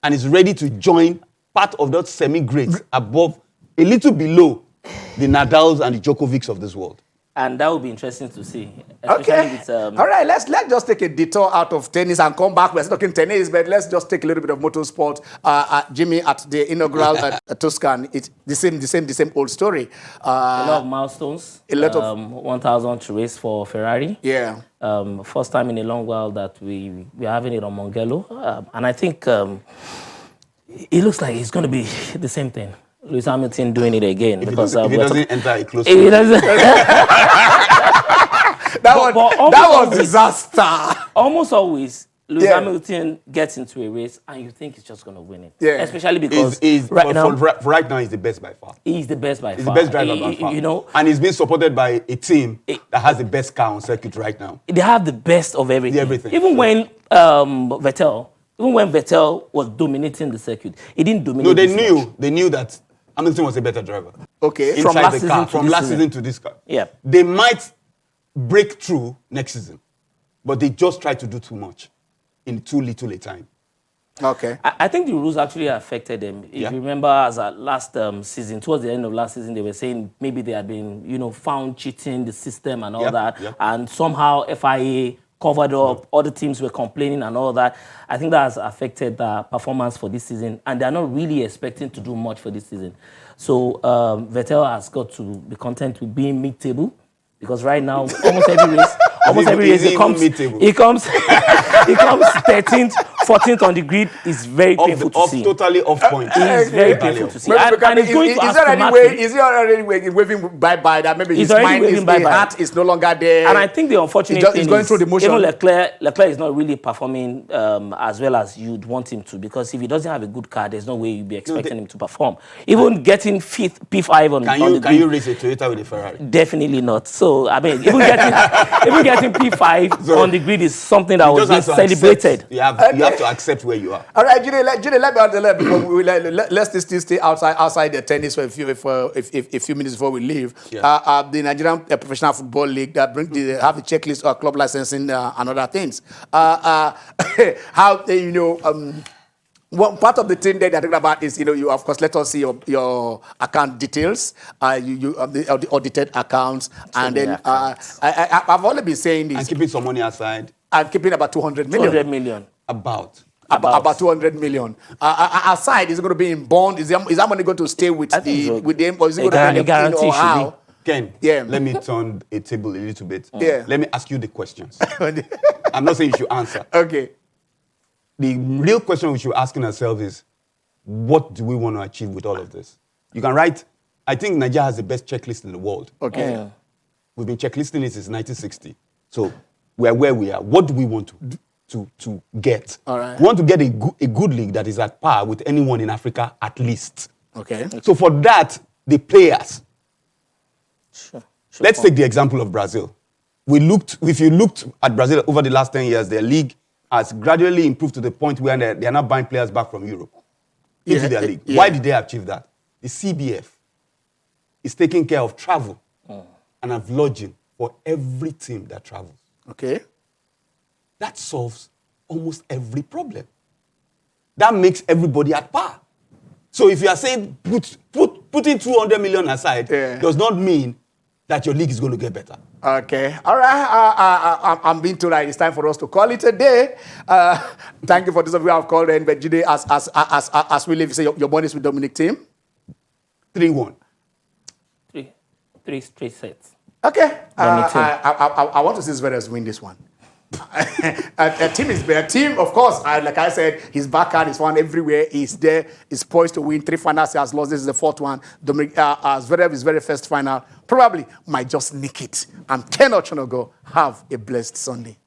[SPEAKER 6] and is ready to join part of that semi-greats above, a little below the Nadals and the Djokovics of this world.
[SPEAKER 4] And that would be interesting to see. Especially
[SPEAKER 1] Okay.
[SPEAKER 4] with,
[SPEAKER 1] All right. Let's just take a detour out of tennis and come back. We're still talking tennis, but let's just take a little bit of motorsport. Jimmy, at the inaugural at Tuscan, it's the same old story.
[SPEAKER 4] a lot of milestones.
[SPEAKER 1] a lot of-
[SPEAKER 4] 1,000 to race for Ferrari.
[SPEAKER 1] Yeah.
[SPEAKER 4] First time in a long while that we're having it on Mugello. And I think it looks like it's going to be the same thing. Lewis Hamilton doing it again.
[SPEAKER 6] If
[SPEAKER 4] because
[SPEAKER 6] he doesn't enter a close
[SPEAKER 4] If he
[SPEAKER 6] race.
[SPEAKER 4] doesn't-
[SPEAKER 1] That
[SPEAKER 4] almost
[SPEAKER 1] was
[SPEAKER 4] always-
[SPEAKER 1] disaster.
[SPEAKER 4] almost always, Lewis
[SPEAKER 1] Yeah.
[SPEAKER 4] Hamilton gets into a race and you think he's just going to win it.
[SPEAKER 1] Yeah.
[SPEAKER 4] Especially because
[SPEAKER 6] He's
[SPEAKER 4] right now,
[SPEAKER 6] right now, he's the best by far.
[SPEAKER 4] he's the best by
[SPEAKER 6] He's
[SPEAKER 4] far.
[SPEAKER 6] the best driver by far. And he's being supported by a team that has the best car on circuit right now.
[SPEAKER 4] They have the best of everything.
[SPEAKER 6] Everything.
[SPEAKER 4] Even when Vettel was dominating the circuit, he didn't dominate.
[SPEAKER 6] No,
[SPEAKER 4] this much.
[SPEAKER 6] they knew that Hamilton was a better driver.
[SPEAKER 1] Okay.
[SPEAKER 4] From
[SPEAKER 6] Inside
[SPEAKER 4] last
[SPEAKER 6] the
[SPEAKER 4] season
[SPEAKER 6] car,
[SPEAKER 4] to
[SPEAKER 6] from
[SPEAKER 4] this
[SPEAKER 6] last
[SPEAKER 4] season.
[SPEAKER 6] season to this car.
[SPEAKER 4] Yeah.
[SPEAKER 6] They might break through next season, but they just try to do too much in too little a time.
[SPEAKER 1] Okay.
[SPEAKER 4] I think the rules actually affected them. If
[SPEAKER 6] Yeah.
[SPEAKER 4] you remember, as at last season, towards the end of last season, they were saying maybe they had been, found cheating the system and all
[SPEAKER 6] Yeah,
[SPEAKER 4] that,
[SPEAKER 6] yeah.
[SPEAKER 4] and somehow FIA covered up. Other teams were complaining and all that. I think that has affected the performance for this season, and they're not really expecting to do much for this season. So Vettel has got to be content with being mid-table, because right now almost every race
[SPEAKER 6] Is he
[SPEAKER 4] he comes
[SPEAKER 6] mid-table?
[SPEAKER 4] he comes 13th, 14th on the grid. Is very painful to see.
[SPEAKER 6] Totally off point.
[SPEAKER 4] It's very painful to see.
[SPEAKER 1] Maybe
[SPEAKER 4] And
[SPEAKER 1] because
[SPEAKER 4] it's going to
[SPEAKER 1] is there
[SPEAKER 4] Aston
[SPEAKER 1] any
[SPEAKER 4] Martin.
[SPEAKER 1] way? Is he already waving bye-bye? That maybe
[SPEAKER 4] He's
[SPEAKER 1] his
[SPEAKER 4] already
[SPEAKER 1] mind
[SPEAKER 4] waving
[SPEAKER 1] is
[SPEAKER 4] bye-bye.
[SPEAKER 1] heart is no longer there.
[SPEAKER 4] And I think the unfortunate
[SPEAKER 1] He's
[SPEAKER 4] thing
[SPEAKER 1] going
[SPEAKER 4] is
[SPEAKER 1] through the motion.
[SPEAKER 4] even Leclerc is not really performing as well as you'd want him to, because if he doesn't have a good car, there's no way you'd be expecting him to perform. Even getting P5 on the
[SPEAKER 6] Can you
[SPEAKER 4] grid,
[SPEAKER 6] race a Toyota with a Ferrari?
[SPEAKER 4] definitely not. So I mean, even getting P5 on the grid is something that
[SPEAKER 6] You
[SPEAKER 4] was
[SPEAKER 6] just
[SPEAKER 4] being
[SPEAKER 6] have to
[SPEAKER 4] celebrated.
[SPEAKER 6] accept. You have to accept where you are.
[SPEAKER 1] All right, Judy, let me on the left before let's still stay outside the tennis for a few minutes before we leave.
[SPEAKER 6] Yeah.
[SPEAKER 1] The Nigerian Professional Football League that have a checklist of club licensing and other things. How one part of the thing that they're talking about is, you of course let us see your account details, the audited accounts, and
[SPEAKER 4] many
[SPEAKER 1] then
[SPEAKER 4] accounts.
[SPEAKER 1] I've only been saying
[SPEAKER 6] And
[SPEAKER 1] this.
[SPEAKER 6] keeping some money aside.
[SPEAKER 1] I'm keeping about 200 million.
[SPEAKER 4] 200 million.
[SPEAKER 6] About.
[SPEAKER 1] About 200 million. Aside, is it going to be in bond? Is that money going to stay with
[SPEAKER 4] I think so.
[SPEAKER 1] with them, or is it going to be in
[SPEAKER 4] guarantee
[SPEAKER 1] or
[SPEAKER 4] should
[SPEAKER 1] how?
[SPEAKER 6] Ken,
[SPEAKER 1] Yeah.
[SPEAKER 6] let me turn a table a little bit.
[SPEAKER 1] Yeah.
[SPEAKER 6] Let me ask you the questions. I'm not saying you should answer.
[SPEAKER 1] Okay.
[SPEAKER 6] The real question we should be asking ourselves is, what do we want to achieve with all of this? You can write, I think Nigeria has the best checklist in the world.
[SPEAKER 1] Okay.
[SPEAKER 6] We've been checklisting it since 1960. So we're where we are. What do we want to get?
[SPEAKER 1] All right.
[SPEAKER 6] We want to get a good league that is at par with anyone in Africa at least.
[SPEAKER 1] Okay.
[SPEAKER 6] So for that, the players.
[SPEAKER 4] Sure.
[SPEAKER 6] Let's take the example of Brazil. If you looked at Brazil over the last 10 years, their league has gradually improved to the point where they are not buying players back from Europe into their league.
[SPEAKER 1] Yeah.
[SPEAKER 6] Why did they achieve that? The CBF is taking care of travel and of lodging for every team that travels.
[SPEAKER 1] Okay.
[SPEAKER 6] That solves almost every problem. That makes everybody at par. So if you are saying putting 200 million aside does not mean that your league is going to get better.
[SPEAKER 1] Okay. All right. I'm being told that it's time for us to call it a day. Thank you for those of you who have called in. But Jide, as we leave, say your bonus with Dominic team.
[SPEAKER 6] 3-1.
[SPEAKER 4] Three straight sets.
[SPEAKER 1] Okay.
[SPEAKER 4] Dominic team.
[SPEAKER 1] I want to see Zverev win this one. A team is better. Team, of course, like I said, his backhand is found everywhere. He's there. He's poised to win 3 finals. He has lost. This is the 4th one. Zverev is very first final. Probably might just nick it. I'm Ken Ochonogo. Have a blessed Sunday.